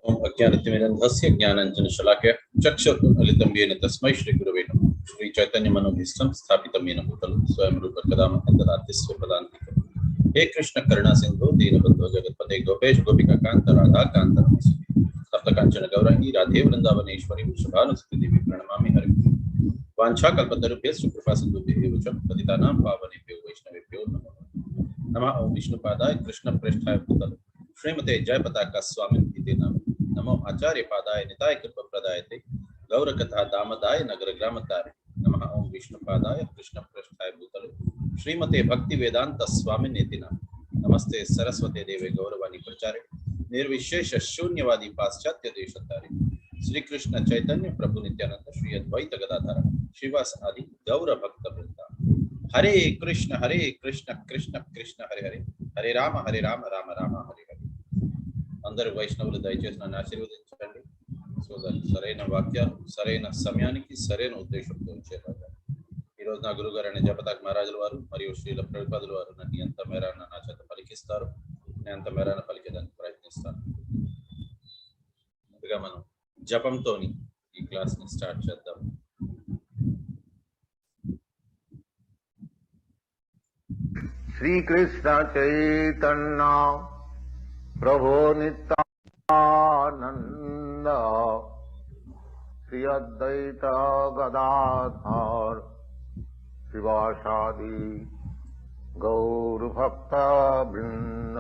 ओम अज्ञानतिमिरन्धस्य ज्ञानाञ्जनशलाकया चक्षुरुन्मिलितं येन तस्मै श्रीगुरवे नमः। श्रीचैतन्यमनोभीष्टं स्थापितं येन भूतले स्वयं रूप कदा मह्यं ददाति स्वपदान्तिकम्। हे कृष्ण करुणा सिन्धु दीनबन्धो जगत्पते गोपेश गोपिकान्त राधाकान्त नमोऽस्तुते। सप्तकाञ्चन गौराङ्गी राधे वृन्दावनेश्वरी वृषभानुसुते देवी प्रणमामि हरिप्रिये। वाञ्छाकल्पतरुभ्यश्च कृपासिन्धुभ्यः च पतितानां पावनेभ्यो वैष्णवेभ्यो नमो नमः। ओम विष्णुपादाय कृष्णप्रेष्ठाय भूतले श्रीमते जयपताका स्वामिनिति नाम नमो आचार्य पादाय निताय कृपप्रदायते गौरकथा दामदाय नगर ग्रामतारे नमः। ओम विष्णुपादाय कृष्णप्रेष्ठाय भूतले श्रीमते भक्ति वेदांत स्वामिनिति नाम नमस्ते सरस्वती देवे गौरवाणी प्रचारे निर्विशेष शून्यवादी पाश्चात्य देशतारे श्री कृष्ण चैतन्य प्रभु नित्यानंद श्री अद्वैत गदाधर श्रीवास आदि गौर भक्त वृंदा। हरे कृष्ण कृष्ण कृष्ण हरे हरे हरे राम राम राम हरे हरे। अंदर వైష్ణవులు దయచేసి నన్ను ఆశీర్వదించండి. సరైన వాక్యాలు సరైన సమయానికి సరైన ఉద్దేశంతో ఉంచేలాగా ఈరోజు నా గురుగారు అయిన జపతాక్ మహారాజుల వారు మరియు శ్రీల ప్రభుపాదుల వారు నన్ను ఎంత మేరాన నా చేత పలికిస్తారు నేను అంత మేరాన పలికేదానికి ప్రయత్నిస్తాను. ముందుగా మనం జపంతోని ఈ క్లాస్ని స్టార్ట్ చేద్దాం. श्रीकृष्ण चैतन्य प्रभो नित्यानंद श्री अद्वैत गदाधर शिवासादि गौर भक्त वृंद।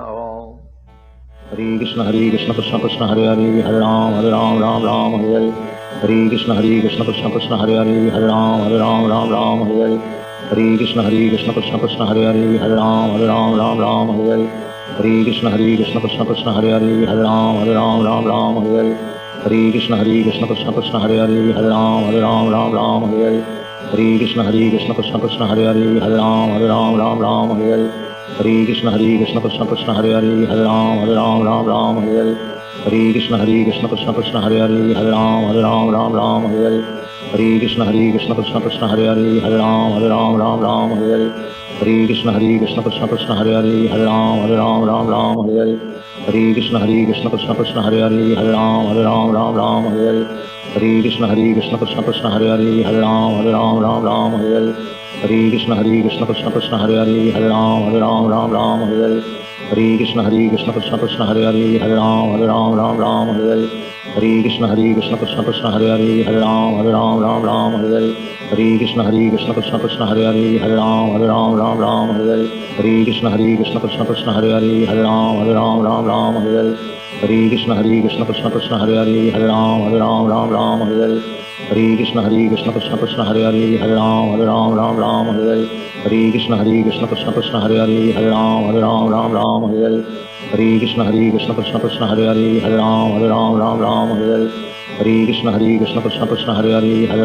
हरे कृष्ण कृष्ण कृष्ण हरे हरे हरे राम राम राम हरे हरे। हरे कृष्ण कृष्ण कृष्ण हरे हरे हरे राम राम हरे हरे। हरे कृष्ण कृष्ण कृष्ण हरे हरे हरे राम राम हरे हरे। हरे कृष्ण कृष्ण कृष्ण हरे हरे हरे राम राम हरे हरे। हरे कृष्ण कृष्ण कृष्ण हरे हरे हरे राम राम हरे हरे। हरे कृष्ण कृष्ण कृष्ण हरे हरे हरे राम राम हरे हरे। हरे कृष्ण कृष्ण कृष्ण हरे हरे हरे राम राम हरे हरे। हरे कृष्ण कृष्ण कृष्ण हरे हरे हरे राम राम हरे हरे। हरे कृष्ण कृष्ण कृष्ण हरे हरे हरे राम राम हरे हरे। हरे कृष्ण कृष्ण कृष्ण हरे हरे हरे राम राम हरे हरे। हरे कृष्ण कृष्ण कृष्ण हरे हरे हरे राम राम हरे हरे। हरे कृष्ण कृष्ण कृष्ण हरे हरे हरे राम राम हरे हरे। हरे कृष्ण कृष्ण कृष्ण हरे हरे हरे राम राम हरे हरे। हरे कृष्ण कृष्ण कृष्ण हरे हरे हरे राम राम हरे हरे। हरे कृष्ण कृष्ण कृष्ण हरे हरे हरे राम राम हरे हरे। हरे कृष्ण कृष्ण कृष्ण हरे हरे हरे राम राम हरे हरे। हरे कृष्ण कृष्ण कृष्ण हरे हरे हरे राम राम हरे हरे। हरे कृष्ण कृष्ण कृष्ण हरे हरे हरे राम राम हरे हरे। हरे कृष्ण कृष्ण कृष्ण हरे हरे हरे राम राम हरे हरे। हरे कृष्ण कृष्ण कृष्ण हरे हरे हरे राम राम हरे हरे। हरे कृष्ण कृष्ण कृष्ण हरे हरे हरे राम राम हरे हरे। हरे कृष्ण कृष्ण कृष्ण हरे हरे हरे राम राम हरे हरे। हरे कृष्ण कृष्ण कृष्ण हरे हरे हरे राम राम हरे हरे। हरे कृष्ण कृष्ण कृष्ण हरे हरे हरे राम राम हरे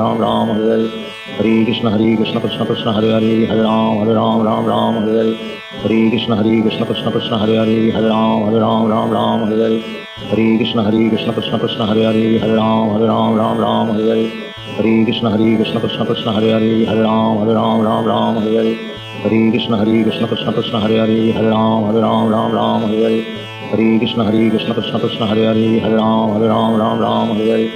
हरे। हरे कृष्ण कृष्ण कृष्ण हरे हरे हरे राम राम हरे हरे। हरे कृष्ण कृष्ण कृष्ण हरे हरे हरे राम राम हरे हरे। हरे कृष्ण कृष्ण कृष्ण हरे हरे हरे राम राम हरे हरे। हरे कृष्ण कृष्ण कृष्ण हरे हरे हरे राम राम हरे हरे।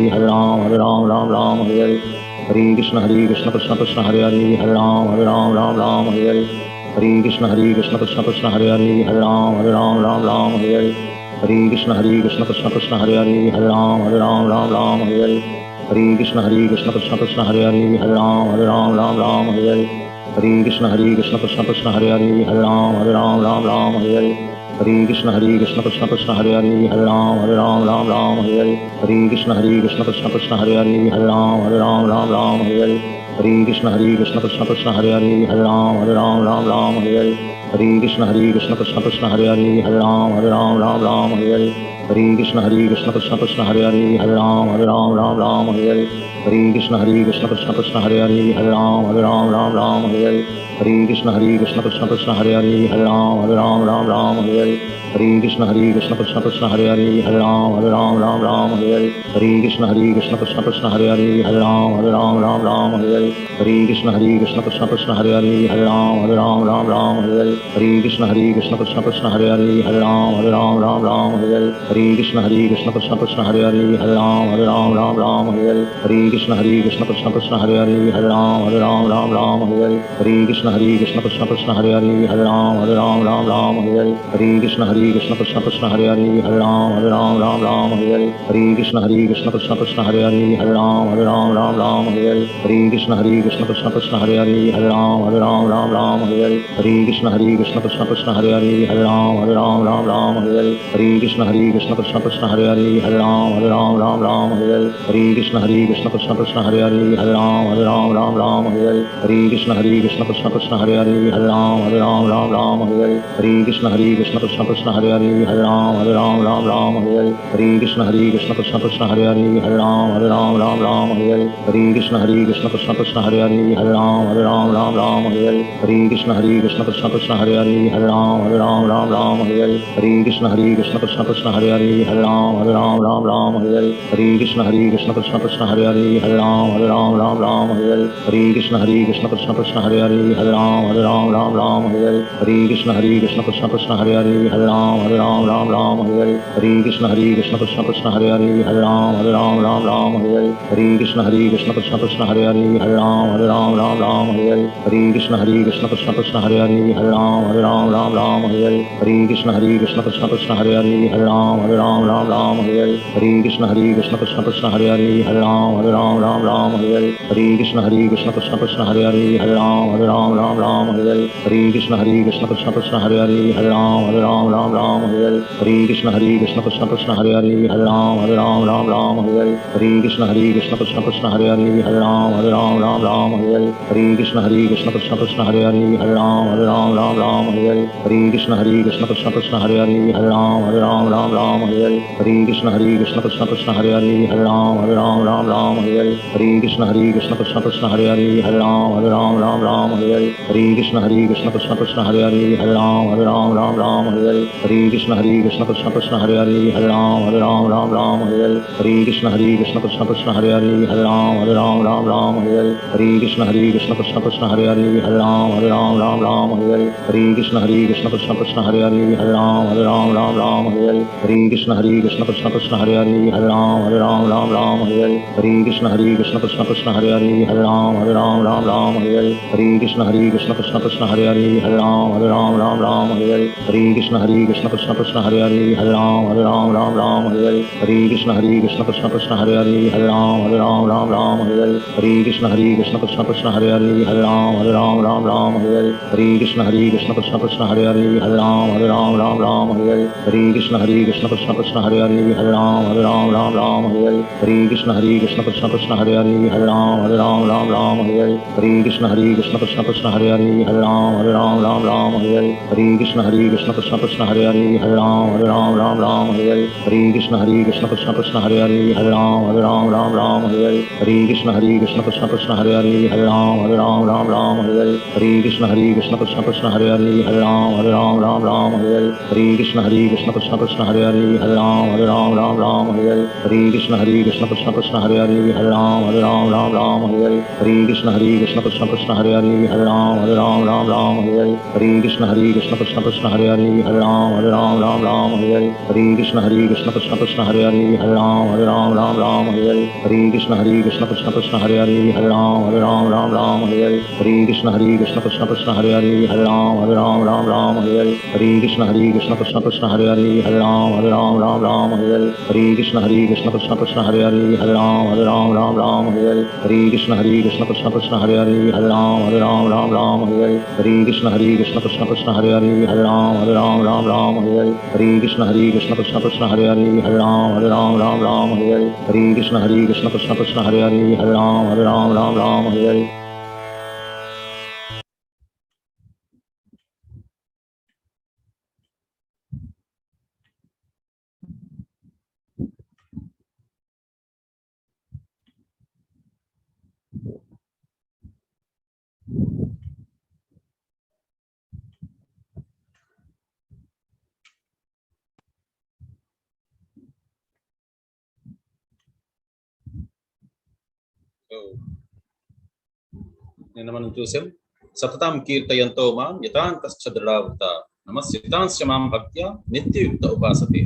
हरे कृष्ण कृष्ण कृष्ण हरे हरे हरे राम राम हरे हरे। हरे कृष्ण कृष्ण कृष्ण हरे हरे हरे राम राम हरे हरे। हरे कृष्ण कृष्ण कृष्ण हरे हरे हरे राम राम हरे हरे। हरे कृष्ण कृष्ण कृष्ण हरे हरे हरे राम राम हरे हरे। हरे कृष्ण कृष्ण कृष्ण हरे हरे हरे राम राम हरे हरे। हरे कृष्ण कृष्ण कृष्ण हरे हरे हरे राम राम हरे हरे। हरे कृष्ण कृष्ण कृष्ण हरे हरे हरे राम राम हरे हरे। हरे कृष्ण कृष्ण कृष्ण हरे हरे हरे राम राम हरे हरे। हरे कृष्ण कृष्ण कृष्ण हरे हरे हरे राम राम हरे हरे। हरे कृष्ण कृष्ण कृष्ण हरे हरे हरे राम राम हरे हरे। हरे कृष्ण कृष्ण कृष्ण हरे हरे हरे राम राम हरे हरे। हरे Krishna Krishna Krishna Hare Hare Hare Ram Ram Hare Hare. Hare Krishna Krishna Krishna Hare Hare Hare Ram Ram Ram Hare Hare Hare Krishna Krishna Krishna Hare Hare Hare Ram Ram Hare Hare Hare Krishna Krishna Krishna Hare Hare Hare Ram Ram Hare Hare Hare Krishna Krishna Krishna Hare Hare Hare Ram Ram Hare Hare Hare Krishna Krishna Krishna Hare Hare Hare Ram Ram Hare Hare Hare Krishna Krishna Krishna Hare Hare Hare Ram Ram Hare Hare Hare Krishna Krishna Krishna Hare Hare Hare Ram Ram Hare Hare Hare Krishna Krishna Krishna Hare Hare Hare Ram Ram Hare Hare Hare Krishna Krishna Krishna Hare Hare Hare Ram Ram Hare Hare Hare Krishna Krishna Krishna Hare Hare Hare Ram Ram Hare Hare Hare Krishna Krishna Krishna Hare Hare Hare Ram Ram Hare Hare Hare Krishna Krishna Krishna Hare Hare Hare Ram Ram Hare Hare Hare Krishna Krishna Krishna Hare Hare Hare Ram Ram Hare Hare Hare Krishna Krishna Krishna Hare Hare Hare Ram Ram Hare Hare Hare Krishna Krishna Krishna Hare Hare Hare Ram Ram Hare Hare Hare Krishna Krishna Krishna Hare Hare Hare Ram Ram Hare Hare Hare Krishna Krishna Krishna Hare Hare Hare Ram Ram Hare Hare Hare Krishna Krishna Krishna Hare Hare Hare Ram Ram Hare Hare Hare Krishna Krishna Krishna Hare Hare Hare Ram Ram Hare Hare Hare Krishna Krishna Krishna Hare Hare Hare Ram Ram Hare Hare Hare Krishna Krishna Krishna Hare Hare Hare Ram Ram Hare Hare Hare Krishna Krishna Krishna Hare Hare Hare Ram Ram Hare Hare Hare Krishna Krishna Krishna Hare Hare Hare Ram Ram Hare Hare Hare Krishna Krishna Krishna Hare Hare Hare Ram Ram Hare Hare Hare Krishna Krishna Krishna Hare Hare Hare Ram Ram Hare Hare Hare Krishna Krishna Krishna Hare Hare Hare Ram Ram Hare Hare Hare Krishna Krishna Krishna Hare Hare Hare Ram Ram Hare Hare Hare Krishna Krishna Krishna Hare Hare Hare Ram Ram Hare Hare Hare Krishna Krishna Krishna Hare Hare Hare Ram Ram Hare Hare Hare Krishna Krishna Krishna Hare Hare Hare Ram Ram Hare Hare Hare Krishna Krishna Krishna Hare Hare Hare Ram Ram Hare Hare Hare Krishna Krishna Krishna Hare Hare Hare Ram Ram Hare Hare Hare Krishna Krishna Krishna Hare Hare Hare Ram Ram Hare Hare Hare Krishna Krishna Krishna Hare Hare Hare Ram Ram Hare Hare Hare Krishna Krishna Krishna Hare Hare Hare Ram Ram Hare Hare Hare Krishna Krishna Krishna Hare Hare Hare Ram Ram Hare Hare Hare Krishna Krishna Krishna Hare Hare Hare Ram Ram Hare Hare Hare Krishna Krishna Krishna Hare Hare Hare Ram Ram Hare Hare Hare Krishna Krishna Krishna Hare Hare Hare Ram Ram Hare Hare Hare Krishna Krishna Krishna Hare Hare Hare Ram Ram Hare Hare Hare Krishna Krishna Krishna Hare Hare Hare Ram Ram Hare Hare Hare Krishna Krishna Krishna Hare Hare Hare Ram Ram Hare Hare Hare Krishna Krishna Krishna Hare Hare Hare Ram Ram Hare Hare Hare Krishna Krishna Krishna Hare Hare Hare Ram Ram Hare Hare Hare Krishna Krishna Krishna Hare Hare Hare Ram Ram Hare Hare Hare Krishna Krishna Krishna Hare Hare Hare Ram Ram Hare Hare Hare Krishna Krishna Krishna Hare Hare Hare Ram Ram Hare Hare Hare Krishna Krishna Krishna Hare Hare Hare Ram Ram Hare Hare Hare Krishna Krishna Krishna Hare Hare Hare Ram Ram Hare Hare Hare Krishna Krishna Krishna Hare Hare Hare Ram Ram Hare Hare Hare Krishna Krishna Krishna Hare Hare Hare Ram Ram Hare Hare Hare Krishna Krishna Krishna Hare Hare Hare Ram Ram Hare Hare Hare Krishna Krishna Krishna Hare Hare Hare Ram Ram Hare Hare Hare Krishna Krishna Krishna Hare Hare Hare Ram Ram Hare Hare Hare Krishna Krishna Krishna Hare Hare Hare Ram Ram Hare Hare Hare Krishna Krishna Krishna Hare Hare Hare Ram Ram Hare Hare Hare Krishna Krishna Krishna Hare Hare Hare Ram Ram Hare Hare Hare Krishna Krishna Krishna Hare Hare Hare Ram Ram Hare Hare Hare Krishna Krishna Krishna Hare Hare Hare Ram Ram Hare Hare Hare Krishna Krishna Krishna Hare Hare Hare Ram Ram Hare Hare Hare Krishna Krishna Krishna Hare Hare Hare Ram Ram Hare Hare Hare Krishna Krishna Krishna Hare Hare Hare Ram Ram Hare Hare Hare Krishna Krishna Krishna Hare Hare Hare Ram Ram Hare Hare Hare Krishna Krishna Krishna Hare Hare Hare Ram Ram Hare Hare Hare Krishna Krishna Krishna Hare Hare Hare Ram Ram Hare Hare Hare Krishna Krishna Krishna Hare Hare Hare Ram Ram Hare Hare Hare Krishna Krishna Krishna Hare Hare Hare Ram Ram Hare Hare Hare Krishna Krishna Krishna Hare Hare Hare Ram Ram Hare Hare Hare Krishna Krishna Krishna Hare Hare Hare Ram Ram Hare Hare నిన్న మనం చూసాం, సతతం కీర్తయంతో మాం యతాంతశ్చ దృఢావృత నమస్సితాంశ మాం భక్త్యా నిత్యయుక్త ఉపాసతే.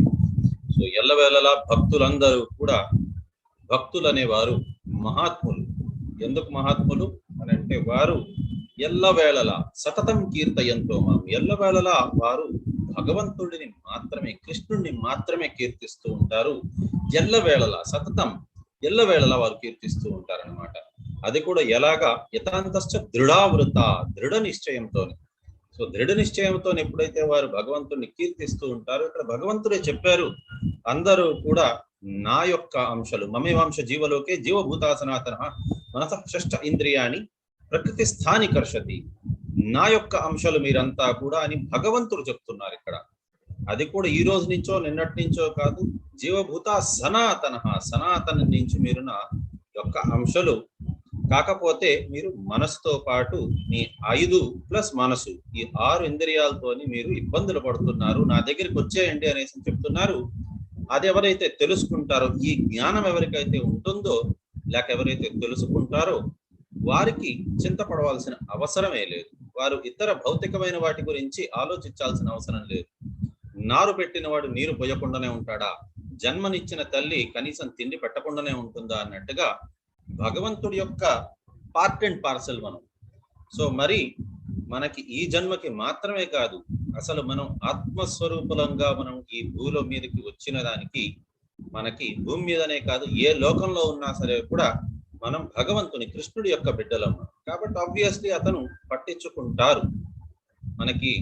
So ఎల్లవేళలా భక్తులందరూ కూడా, భక్తులు అనేవారు మహాత్ములు. ఎందుకు మహాత్ములు అని అంటే, వారు ఎల్లవేళలా సతతం కీర్తయంతో మాం, ఎల్లవేళలా వారు భగవంతుడిని మాత్రమే, కృష్ణుడిని మాత్రమే కీర్తిస్తూ ఉంటారు. ఎల్లవేళలా సతతం, ఎల్లవేళలా వారు కీర్తిస్తూ ఉంటారనమాట. అది కూడా ఎలాగా? యతాంతశ్చ దృఢావృత, దృఢ నిశ్చయంతో. సో దృఢ నిశ్చయంతో ఎప్పుడైతే వారు భగవంతుడిని కీర్తిస్తూ ఉంటారో, ఇక్కడ భగవంతుడే చెప్పారు, అందరూ కూడా నా యొక్క అంశాలు, మమేవాంశ జీవలోకే జీవభూతా సనాతన మనస షష్ఠ ఇంద్రియాణి ప్రకృతి స్థాని కర్షతి, నా యొక్క అంశాలు మీరంతా కూడా అని భగవంతుడు చెప్తున్నారు ఇక్కడ. అది కూడా ఈ రోజు నుంచో నిన్నటి నుంచో కాదు, జీవభూత సనాతన, సనాతన నుంచి మీరు నా యొక్క అంశాలు. కాకపోతే మీరు మనసుతో పాటు మీ 5 ప్లస్ మనసు, ఈ 6 ఇంద్రియాలతోని మీరు ఇబ్బందులు పడుతున్నారు, నా దగ్గరికి వచ్చేయండి అనేసి చెప్తున్నారు. అది ఎవరైతే తెలుసుకుంటారో, ఈ జ్ఞానం ఎవరికైతే ఉంటుందో, లేక ఎవరైతే తెలుసుకుంటారో వారికి చింతపడవలసిన అవసరమే లేదు. వారు ఇతర భౌతికమైన వాటి గురించి ఆలోచించాల్సిన అవసరం లేదు. నారు పెట్టిన వాడు నీరు పోయకుండానే ఉంటాడా? జన్మనిచ్చిన తల్లి కనీసం తిండి పెట్టకుండానే ఉంటుందా అన్నట్టుగా భగవంతుడి యొక్క పార్ట్ అండ్ పార్సల్ మనం. సో మరి మనకి ఈ జన్మకి మాత్రమే కాదు, అసలు మనం ఆత్మస్వరూపులంగా మనం ఈ భూలో మీదకి వచ్చిన దానికి, మనకి భూమి మీదనే కాదు ఏ లోకంలో ఉన్నా సరే కూడా మనం భగవంతుని, కృష్ణుడి యొక్క బిడ్డలం. కాబట్టి ఆబ్వియస్లీ అతను పట్టించుకుంటారు. మనకి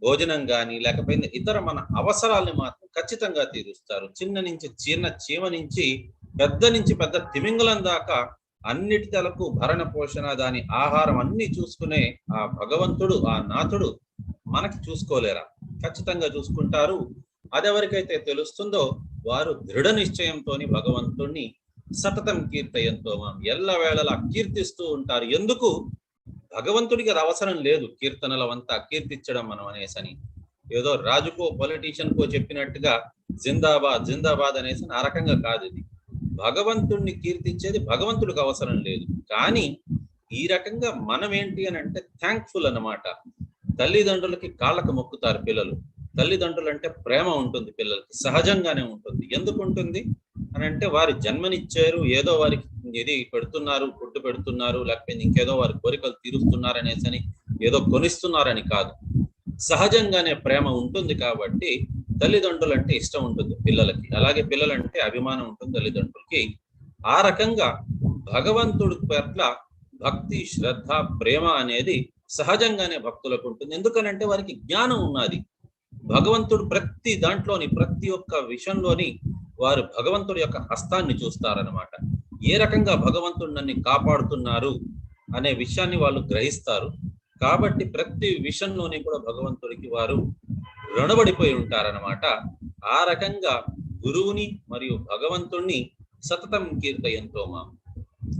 భోజనం కానీ లేకపోతే ఇతర మన అవసరాలని మాత్రం ఖచ్చితంగా తీరుస్తారు. చిన్న చీమ నుంచి పెద్ద తిమింగలం దాకా అన్నిటి తలకు భరణ పోషణ, దాని ఆహారం అన్ని చూసుకునే ఆ భగవంతుడు, ఆ నాథుడు మనకి చూసుకోలేరా? ఖచ్చితంగా చూసుకుంటారు. అదెవరికైతే తెలుస్తుందో వారు దృఢ నిశ్చయంతో భగవంతుణ్ణి సతతం కీర్తయంతో మాం, ఎల్లవేళలా కీర్తిస్తూ ఉంటారు. ఎందుకు? భగవంతుడికి అది అవసరం లేదు కీర్తనలవంతా కీర్తించడం మనం అనేసని, ఏదో రాజుకో పొలిటీషియన్ కో చెప్పినట్టుగా జిందాబాద్ జిందాబాద్ అనేసి ఆ రకంగా కాదు. ఇది భగవంతుడిని కీర్తించేది భగవంతుడికి అవసరం లేదు. కానీ ఈ రకంగా మనం ఏంటి అని అంటే థ్యాంక్ఫుల్ అన్నమాట. తల్లిదండ్రులకి కాళ్ళకు మొక్కుతారు పిల్లలు. తల్లిదండ్రులు అంటే ప్రేమ ఉంటుంది పిల్లలకి, సహజంగానే ఉంటుంది. ఎందుకు ఉంటుంది అని అంటే, వారి జన్మనిచ్చారు, ఏదో వారికి ఇది పెడుతున్నారు, ఫుడ్ పెడుతున్నారు, లేకపోతే ఇంకేదో వారి కోరికలు తీరుస్తున్నారు అనేసి, ఏదో కొనిస్తున్నారని కాదు. సహజంగానే ప్రేమ ఉంటుంది కాబట్టి తల్లిదండ్రులు అంటే ఇష్టం ఉంటుంది పిల్లలకి. అలాగే పిల్లలంటే అభిమానం ఉంటుంది తల్లిదండ్రులకి. ఆ రకంగా భగవంతుడి పట్ల భక్తి, శ్రద్ధ, ప్రేమ అనేది సహజంగానే భక్తులకు ఉంటుంది. ఎందుకనంటే వారికి జ్ఞానం ఉన్నది. భగవంతుడు ప్రతి దాంట్లోని, ప్రతి ఒక్క విషయంలోని వారు భగవంతుడి యొక్క హస్తాన్ని చూస్తారనమాట. ఏ రకంగా భగవంతుడు నన్ను కాపాడుతున్నారు అనే విషయాన్ని వాళ్ళు గ్రహిస్తారు. కాబట్టి ప్రతి విషయంలోని కూడా భగవంతుడికి వారు రుణపడిపోయి ఉంటారనమాట. ఆ రకంగా గురువుని మరియు భగవంతుణ్ణి సతతం కీర్తయంతో మాం,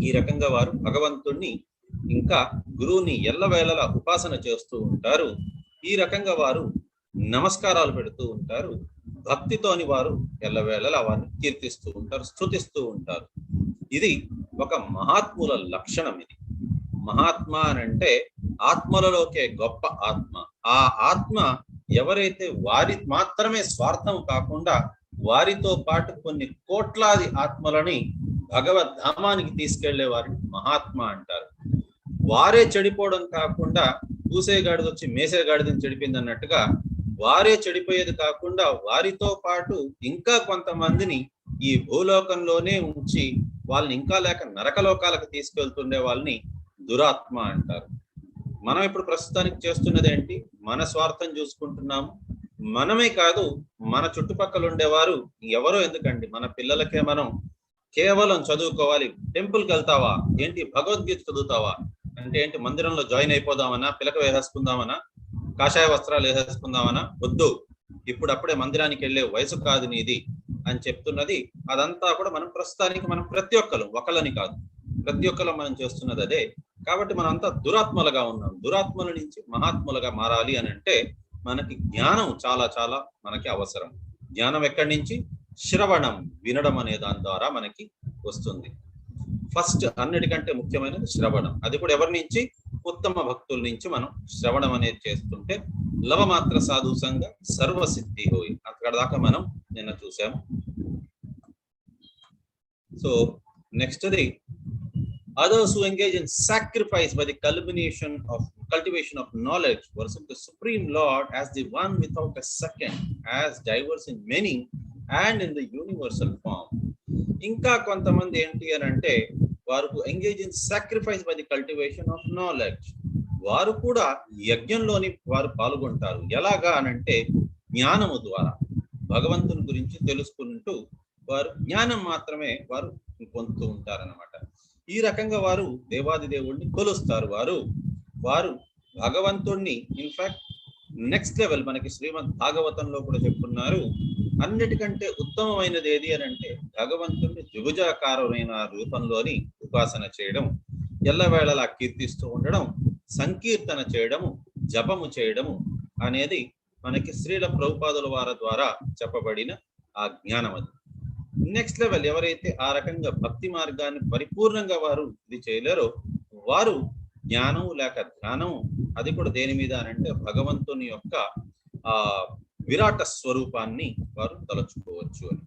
ఈ రకంగా వారు భగవంతుణ్ణి ఇంకా గురువుని ఎల్లవేళలా ఉపాసన చేస్తూ ఉంటారు. ఈ రకంగా వారు నమస్కారాలు పెడుతూ ఉంటారు. భక్తితోని వారు ఎల్లవేళలా వారిని కీర్తిస్తూ ఉంటారు, స్తుతిస్తూ ఉంటారు. ఇది ఒక మహాత్ముల లక్షణం. ఇది మహాత్మ అని అంటే ఆత్మలలోకే గొప్ప ఆత్మ. ఆ ఆత్మ ఎవరైతే వారి మాత్రమే స్వార్థం కాకుండా వారితో పాటు కొన్ని కోట్లాది ఆత్మలని భగవద్ధామానికి తీసుకెళ్లే వారిని మహాత్మ అంటారు. వారే చెడిపోవడం కాకుండా పూసేగాడిది వచ్చి మేసేగాడిదని చెడిపింది అన్నట్టుగా, వారే చెడిపోయేది కాకుండా వారితో పాటు ఇంకా కొంతమందిని ఈ భూలోకంలోనే ఉంచి వాళ్ళని ఇంకా లేక నరకలోకాలకు తీసుకెళ్తుండే వాళ్ళని దురాత్మ అంటారు. మనం ఇప్పుడు ప్రస్తుతానికి చేస్తున్నది ఏంటి? మన స్వార్థం చూసుకుంటున్నాము. మనమే కాదు, మన చుట్టుపక్కల ఉండేవారు ఎవరో ఎందుకండి, మన పిల్లలకే మనం కేవలం చదువుకోవాలి, టెంపుల్కి వెళ్తావా ఏంటి, భగవద్గీత చదువుతావా అంటే ఏంటి, మందిరంలో జాయిన్ అయిపోదామనా, పిలక వేసేసుకుందామనా, కాషాయ వస్త్రాలు వేసేసుకుందామనా? వద్దు, ఇప్పుడు అప్పుడే మందిరానికి వెళ్ళే వయసు కాదు నీది అని చెప్తున్నది. అదంతా కూడా మనం ప్రస్తుతానికి మనం ప్రతి ఒక్కరు, ఒకళ్ళని కాదు ప్రతి ఒక్కరు మనం చేస్తున్నది అదే. కాబట్టి మనం అంతా దురాత్మలుగా ఉన్నాం. దురాత్మల నుంచి మహాత్ములుగా మారాలి అని అంటే మనకి జ్ఞానం చాలా చాలా మనకి అవసరం. జ్ఞానం ఎక్కడి నుంచి? శ్రవణం, వినడం అనే దాని ద్వారా మనకి వస్తుంది. ఫస్ట్ అన్నిటికంటే ముఖ్యమైనది శ్రవణం. అది కూడా ఎవరి నుంచి? ఉత్తమ భక్తుల నుంచి మనం శ్రవణం అనేది చేస్తుంటే లవమాత్ర సాధు సంగ సర్వసిద్ధి హోయి. అక్కడ దాకా మనం నిన్న చూసాము. So next the others who engage in sacrifice by the cultivation of knowledge worship the Supreme Lord as the one without a second, as diverse in meaning and in the universal form. ఇంకా కొంతమంది ఏంటి అని అంటే వారు engage in sacrifice by the cultivation of knowledge. వారు కూడా యజ్ఞంలోని వారు పాల్గొంటారు. ఎలాగా అనంటే జ్ఞానము ద్వారా భగవంతుని గురించి తెలుసుకుంటూ వారు జ్ఞానం మాత్రమే వారు పొందుతూ ఉంటారన్నమాట. ఈ రకంగా వారు దేవాది దేవుణ్ణి కొలుస్తారు. వారు భగవంతుణ్ణి ఇన్ఫాక్ట్ నెక్స్ట్ లెవెల్ మనకి శ్రీమద్ భాగవతంలో కూడా చెప్పుకున్నారు. అన్నిటికంటే ఉత్తమమైనది ఏది అని అంటే భగవంతుణ్ణి త్రిభుజాకారమైన రూపంలోని ఉపాసన చేయడం, ఎల్లవేళలా కీర్తిస్తూ ఉండడం, సంకీర్తన చేయడము, జపము చేయడము అనేది మనకి శ్రీల ప్రభుపాదుల వారి ద్వారా చెప్పబడిన ఆ జ్ఞానం. అది నెక్స్ట్ లెవెల్. ఎవరైతే ఆ రకంగా భక్తి మార్గాన్ని పరిపూర్ణంగా వారు ఇది చేయలేరో వారు జ్ఞానం లేక ధ్యానం, అది కూడా దేని మీద అంటే భగవంతుని యొక్క ఆ విరాట స్వరూపాన్ని వారు తలుచుకోవచ్చు అని.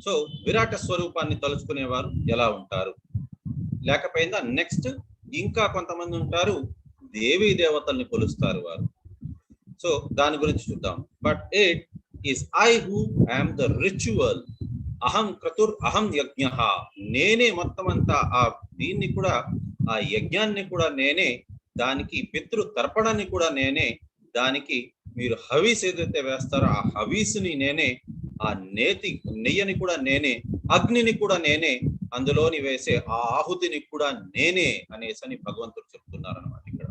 సో విరాట స్వరూపాన్ని తలుచుకునేవారు ఎలా ఉంటారు? లేకపోయిందా నెక్స్ట్ ఇంకా కొంతమంది ఉంటారు దేవీ దేవతల్ని కొలుస్తారు వారు. సో దాని గురించి చూద్దాం. But it is I who I'm the ritual, అహం క్రతుర్ అహం యజ్ఞ. నేనే మొత్తం అంతా ఆ దీన్ని కూడా ఆ యజ్ఞాన్ని కూడా నేనే, దానికి పితృ తర్పణాన్ని కూడా నేనే, దానికి మీరు హవీస్ ఏదైతే వేస్తారో ఆ హవీస్ని నేనే, ఆ నెయ్యని కూడా నేనే, అగ్నిని కూడా నేనే, అందులోని వేసే ఆ ఆహుతిని కూడా నేనే అనేసని భగవంతుడు చెప్తున్నారు అనమాట. ఇక్కడ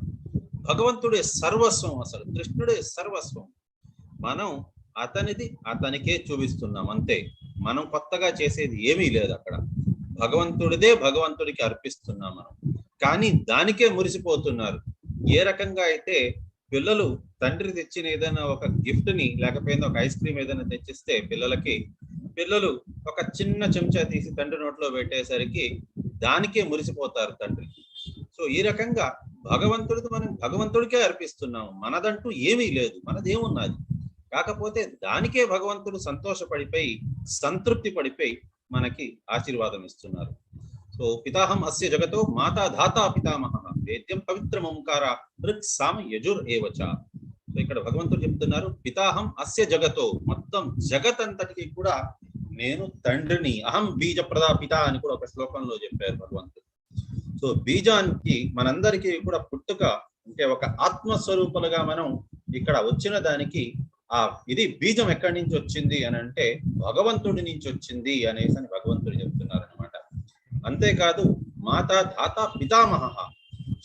భగవంతుడే సర్వస్వం, అసలు కృష్ణుడే సర్వస్వం. మనం అతనిది అతనికే చూపిస్తున్నాం అంతే. మనం కొత్తగా చేసేది ఏమీ లేదు. అక్కడ భగవంతుడిదే భగవంతుడికి అర్పిస్తున్నాం మనం. కానీ దానికే మురిసిపోతున్నారు. ఏ రకంగా అయితే పిల్లలు తండ్రి తెచ్చిన ఏదైనా ఒక గిఫ్ట్ ని లేకపోతే ఒక ఐస్ క్రీమ్ ఏదైనా తెచ్చిస్తే పిల్లలు ఒక చిన్న చెంచా తీసి తండ్రి నోట్లో పెట్టేసరికి దానికే మురిసిపోతారు తండ్రి. సో ఈ రకంగా భగవంతుడికి మనం భగవంతుడికే అర్పిస్తున్నాము. మనదంటూ ఏమీ లేదు, మనదేమున్నది. కాకపోతే దానికే భగవంతుడు సంతోషపడిపోయి సంతృప్తి పడిపోయి మనకి ఆశీర్వాదం ఇస్తున్నారు. సో పితాహం అస్య జగతో మాతా ధాతా పితామహ వేద్యం పవిత్ర ఓంకార ఋక్ సామ యజుర్ ఏవచ. సో ఇక్కడ భగవంతుడు చెప్తున్నారు పితాహం అస్య జగతో, మొత్తం జగత్ అంతటికి కూడా నేను తండ్రిని. అహం బీజ ప్రదా పిత అని కూడా ఒక శ్లోకంలో చెప్పారు భగవంతుడు. సో బీజానికి మనందరికీ కూడా పుట్టుక అంటే ఒక ఆత్మస్వరూపులుగా మనం ఇక్కడ వచ్చిన దానికి ఆ ఇది బీజం ఎక్కడి నుంచి వచ్చింది అని అంటే భగవంతుడి నుంచి వచ్చింది అనేసి అని భగవంతుడు చెప్తున్నారు అనమాట. అంతేకాదు మాతా ధాత పితామహ.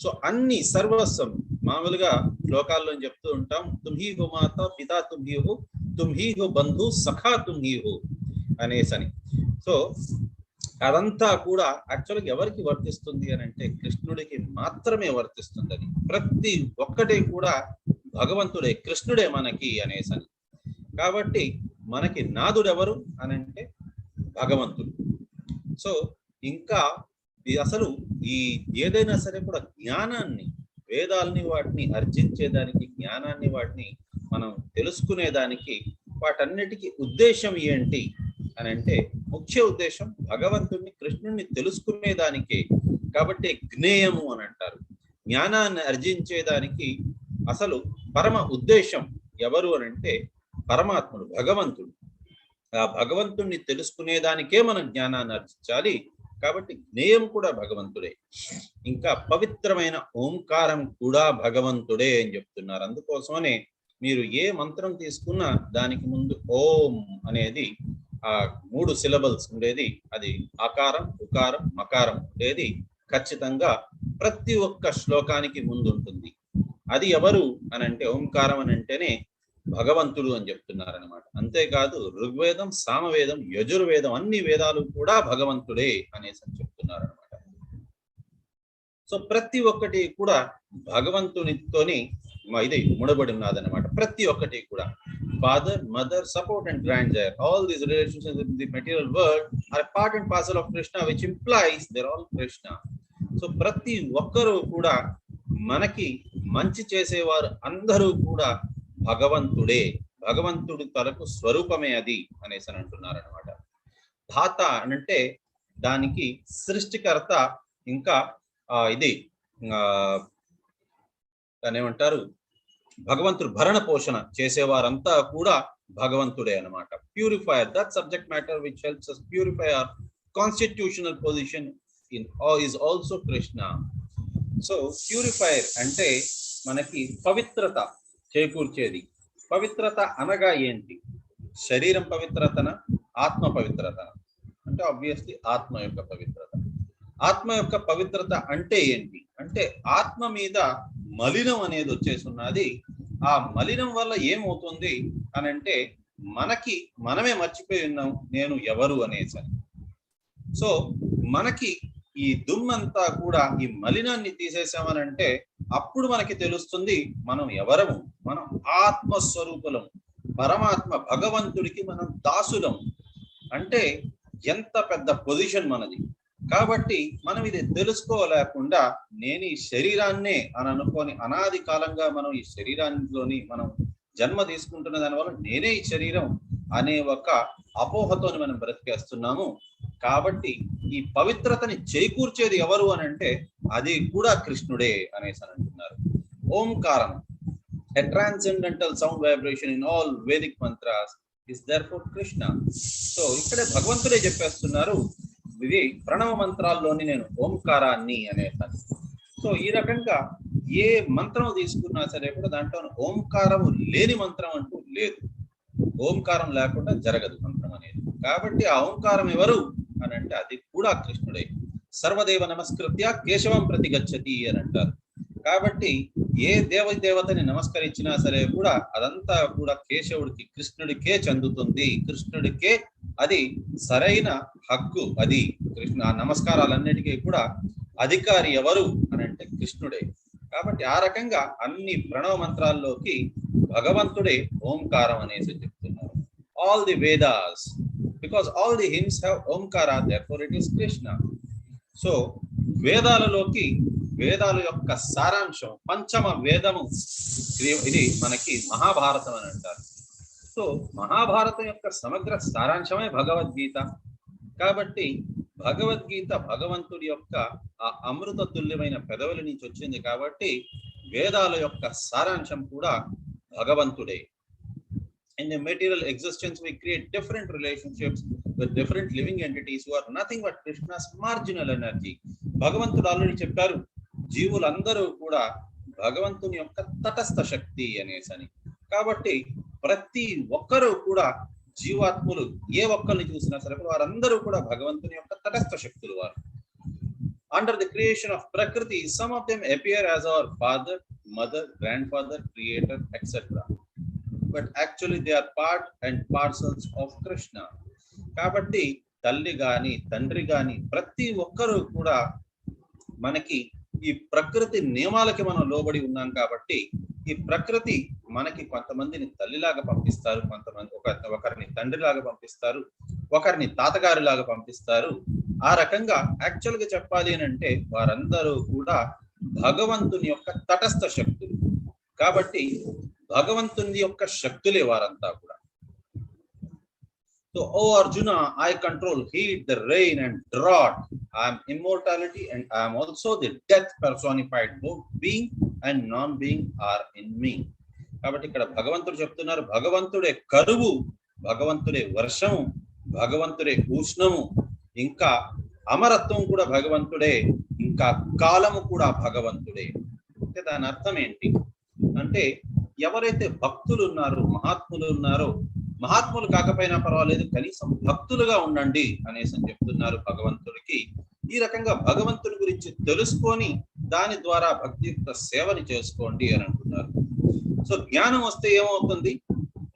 సో అన్ని సర్వస్వం మామూలుగా శ్లోకాల్లో చెప్తూ ఉంటాం, తుమ్హీ హో మాత పితా తుమ్హీ హో, తుమ్హీ హో బంధు సఖా తుమ్హీ హో అనేసని. సో అదంతా కూడా యాక్చువల్గా ఎవరికి వర్తిస్తుంది అని అంటే కృష్ణుడికి మాత్రమే వర్తిస్తుంది. అది ప్రతి ఒక్కటి కూడా భగవంతుడే, కృష్ణుడే మనకి అనేసని. కాబట్టి మనకి నాదుడు ఎవరు అని అంటే భగవంతుడు. సో ఇంకా అసలు ఈ ఏదైనా సరే కూడా జ్ఞానాన్ని, వేదాలని వాటిని అర్జించేదానికి, జ్ఞానాన్ని వాటిని మనం తెలుసుకునేదానికి వాటన్నిటికీ ఉద్దేశం ఏంటి అని అంటే ముఖ్య ఉద్దేశం భగవంతుడిని, కృష్ణుడిని తెలుసుకునేదానికే. కాబట్టి జ్ఞేయము అని అంటారు. జ్ఞానాన్ని అర్జించేదానికి అసలు పరమ ఉద్దేశం ఎవరు అని అంటే పరమాత్ముడు, భగవంతుడు. ఆ భగవంతుణ్ణి తెలుసుకునేదానికే మనం జ్ఞానాన్ని అర్జించాలి. కాబట్టి జ్ఞేయం కూడా భగవంతుడే. ఇంకా పవిత్రమైన ఓంకారం కూడా భగవంతుడే అని చెప్తున్నారు. అందుకోసమనే మీరు ఏ మంత్రం తీసుకున్నా దానికి ముందు ఓం అనేది ఆ 3 సిలబల్స్ ఉండేది, అది ఆకారం, ఉకారం, మకారం ఉండేది ఖచ్చితంగా ప్రతి ఒక్క శ్లోకానికి ముందు ఉంటుంది. అది ఎవరు అని అంటే ఓంకారం అని అంటేనే భగవంతుడు అని చెప్తున్నారు అనమాట. అంతేకాదు ఋగ్వేదం, సామవేదం, యజుర్వేదం అన్ని వేదాలు కూడా భగవంతుడే అనేసి చెప్తున్నారు అనమాట. సో ప్రతి ఒక్కటి కూడా భగవంతునితోని ఇది ముడబడి ఉన్నదన్నమాట. ప్రతి ఒక్కటి కూడా father, mother, support and grandeur. All these relationships in the material world are part and parcel of Krishna, which implies they're all Krishna. So ప్రతి ఒక్కరూ కూడా మనకి మంచి చేసేవారు అందరూ కూడా భగవంతుడే, భగవంతుడి తలకు స్వరూపమే అది అనేసి అని అంటున్నారు అనమాట. ధాత అంటే దానికి సృష్టికర్త, ఇంకా ఇది దాన్ని ఏమంటారు, భగవంతుడు భరణ పోషణ చేసేవారంతా కూడా భగవంతుడే అనమాట. Purifier, that subject matter which helps us purify our constitutional position in is also Krishna. So purifier అంటే మనకి పవిత్రత చేకూర్చేది. పవిత్రత అనగా ఏంటి? శరీరం పవిత్రతన, ఆత్మ పవిత్రతన? అంటే ఆబ్వియస్లీ ఆత్మ యొక్క పవిత్రత. ఆత్మ యొక్క పవిత్రత అంటే ఏంటి అంటే ఆత్మ మీద మలినం అనేది వచ్చేసి ఉన్నది. ఆ మలినం వల్ల ఏమవుతుంది అని అంటే మనకి మనమే మర్చిపోయి ఉన్నాం నేను ఎవరు అనేసి. సో మనకి ఈ దుమ్మంతా కూడా ఈ మలినాన్ని తీసేసామనంటే అప్పుడు మనకి తెలుస్తుంది మనం ఎవరము. మనం ఆత్మస్వరూపులం, పరమాత్మ భగవంతుడికి మనం దాసులం. అంటే ఎంత పెద్ద పొజిషన్ మనది. కాబట్టి మనం ఇది తెలుసుకోలేకుండా నేను ఈ శరీరాన్నే అని అనుకొని అనాది కాలంగా మనం ఈ శరీరాల్లోని మనం జన్మ తీసుకుంటున్న దానివల్ల నేనే ఈ శరీరం అనే ఒక అపోహతోని మనం బ్రతికేస్తున్నాము. కాబట్టి ఈ పవిత్రతని చేకూర్చేది ఎవరు అని అంటే అది కూడా కృష్ణుడే అనేసి అని అంటున్నారు. ఓంకారం, a transcendental sound vibration in all Vedic mantras is therefore Krishna. So ఇక్కడే భగవంతుడే చెప్పేస్తున్నారు, ఇది ప్రణవ మంత్రాల్లోని నేను ఓంకారాన్ని అనేసాను. సో ఈ రకంగా ఏ మంత్రం తీసుకున్నా సరే కూడా దాంట్లో ఓంకారము లేని మంత్రం అంటూ లేదు. ఓంకారం లేకుండా జరగదు మంత్రం అనేది. కాబట్టి ఆ ఓంకారం ఎవరు అని అంటే అది కూడా కృష్ణుడే. సర్వదేవ నమస్కృత్య కేశవం ప్రతి గచ్చతి అని అంటారు. కాబట్టి ఏ దేవతని నమస్కరించినా సరే కూడా అదంతా కూడా కేశవుడికి, కృష్ణుడికే చెందుతుంది. కృష్ణుడికే అది సరైన హక్కు. అది కృష్ణ ఆ నమస్కారాలన్నిటికీ కూడా అధికారి ఎవరు అని అంటే కృష్ణుడే. కాబట్టి ఆ రకంగా అన్ని ప్రణవ మంత్రాల్లోకి భగవంతుడే ఓంకారం అనేసి చెప్తున్నారు. All the Vedas, because all the hymns have omkara, therefore it is Krishna. So వేదాలలోకి వేదాల యొక్క సారాంశం పంచమ వేదము, ఇది మనకి మహాభారతం అని అంటారు. సో మహాభారతం యొక్క సమగ్ర సారాంశమే భగవద్గీత. కాబట్టి భగవద్గీత భగవంతుడి యొక్క ఆ అమృత తుల్యమైన పెదవుల నుంచి వచ్చింది. కాబట్టి వేదాల యొక్క సారాంశం కూడా భగవంతుడే. In the material existence, we create different relationships with different living entities who are nothing but Krishna's marginal energy. భగవంతుడు ఆల్రెడీ చెప్పారు, జీవులందరూ కూడా భగవంతుని యొక్క తటస్థ శక్తి అనేసని. కాబట్టి ప్రతి ఒక్కరూ కూడా జీవాత్ములు ఏ ఒక్కరిని చూసినా సరే వారందరూ కూడా భగవంతుని యొక్క తటస్థ శక్తులు వారు. Under the creation of Prakriti, some of them appear as our father, mother, grandfather, creator, etc. But actually they are part and parcels of Krishna. కాబట్టి తల్లి గాని తండ్రి గాని ప్రతి ఒక్కరూ కూడా మనకి ఈ ప్రకృతి నియమాలకి మనం లోబడి ఉన్నాం. కాబట్టి ఈ ప్రకృతి మనకి కొంతమందిని తల్లిలాగా పంపిస్తారు, కొంతమంది ఒకరిని తండ్రిలాగా పంపిస్తారు, ఒకరిని తాతగారిలాగా పంపిస్తారు. ఆ రకంగా యాక్చువల్ గా చెప్పాలి అని అంటే వారందరూ కూడా భగవంతుని యొక్క తటస్థ శక్తులు. కాబట్టి భగవంతుని యొక్క శక్తులే వారంతా కూడా. So, O Arjuna, I control heat, the rain and drought. I am immortality and I am also the death personified. Both being and non-being are in me. కాబట్టి ఇక్కడ భగవంతుడు చెప్తున్నారు, భగవంతుడే కరువు, భగవంతుడే వర్షము, భగవంతుడే ఉష్ణము, ఇంకా అమరత్వం కూడా భగవంతుడే, ఇంకా కాలము కూడా భగవంతుడే. అంటే దాని అర్థం ఏంటి అంటే ఎవరైతే భక్తులు ఉన్నారో, మహాత్ములు ఉన్నారో, మహాత్ములు కాకపోయినా పర్వాలేదు కనీసం భక్తులుగా ఉండండి అనేసి చెప్తున్నారు భగవంతుడికి. ఈ రకంగా భగవంతుడి గురించి తెలుసుకొని దాని ద్వారా భక్తియుక్త సేవని చేసుకోండి అని అంటున్నారు. సో జ్ఞానం వస్తే ఏమవుతుంది,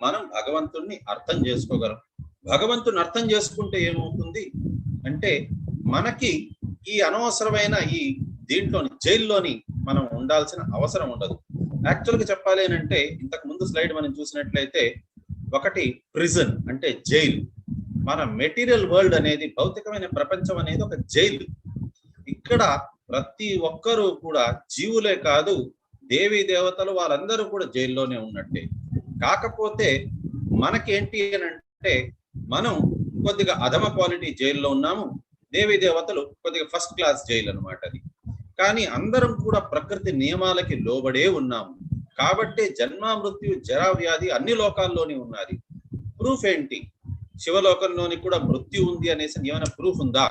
మనం భగవంతుడిని అర్థం చేసుకోగలం. భగవంతుడిని అర్థం చేసుకుంటే ఏమవుతుంది అంటే మనకి ఈ అనవసరమైన ఈ దీంట్లోని జైల్లోని మనం ఉండాల్సిన అవసరం ఉండదు. యాక్చువల్గా చెప్పాలి అని అంటే ఇంతకు ముందు స్లైడ్ మనం చూసినట్లయితే ఒకటి ప్రిజన్ అంటే జైలు. మన మెటీరియల్ వరల్డ్ అనేది, భౌతికమైన ప్రపంచం అనేది ఒక జైలు. ఇక్కడ ప్రతి ఒక్కరూ కూడా జీవులే కాదు, దేవీ దేవతలు వాళ్ళందరూ కూడా జైల్లోనే ఉన్నట్టే. కాకపోతే మనకేంటి అని అంటే మనం కొద్దిగా అధమ క్వాలిటీ జైల్లో ఉన్నాము, దేవీ దేవతలు కొద్దిగా ఫస్ట్ క్లాస్ జైలు అనమాట అది. కానీ అందరం కూడా ప్రకృతి నియమాలకి లోబడే ఉన్నాము. కాబట్టి జన్మ మృత్యు జరా వ్యాధి అన్ని లోకాల్లోనే ఉన్నది. ప్రూఫ్ ఏంటి? శివలోకంలోని కూడా మృత్యు ఉంది అనేసి ఏమైనా ప్రూఫ్ ఉందా?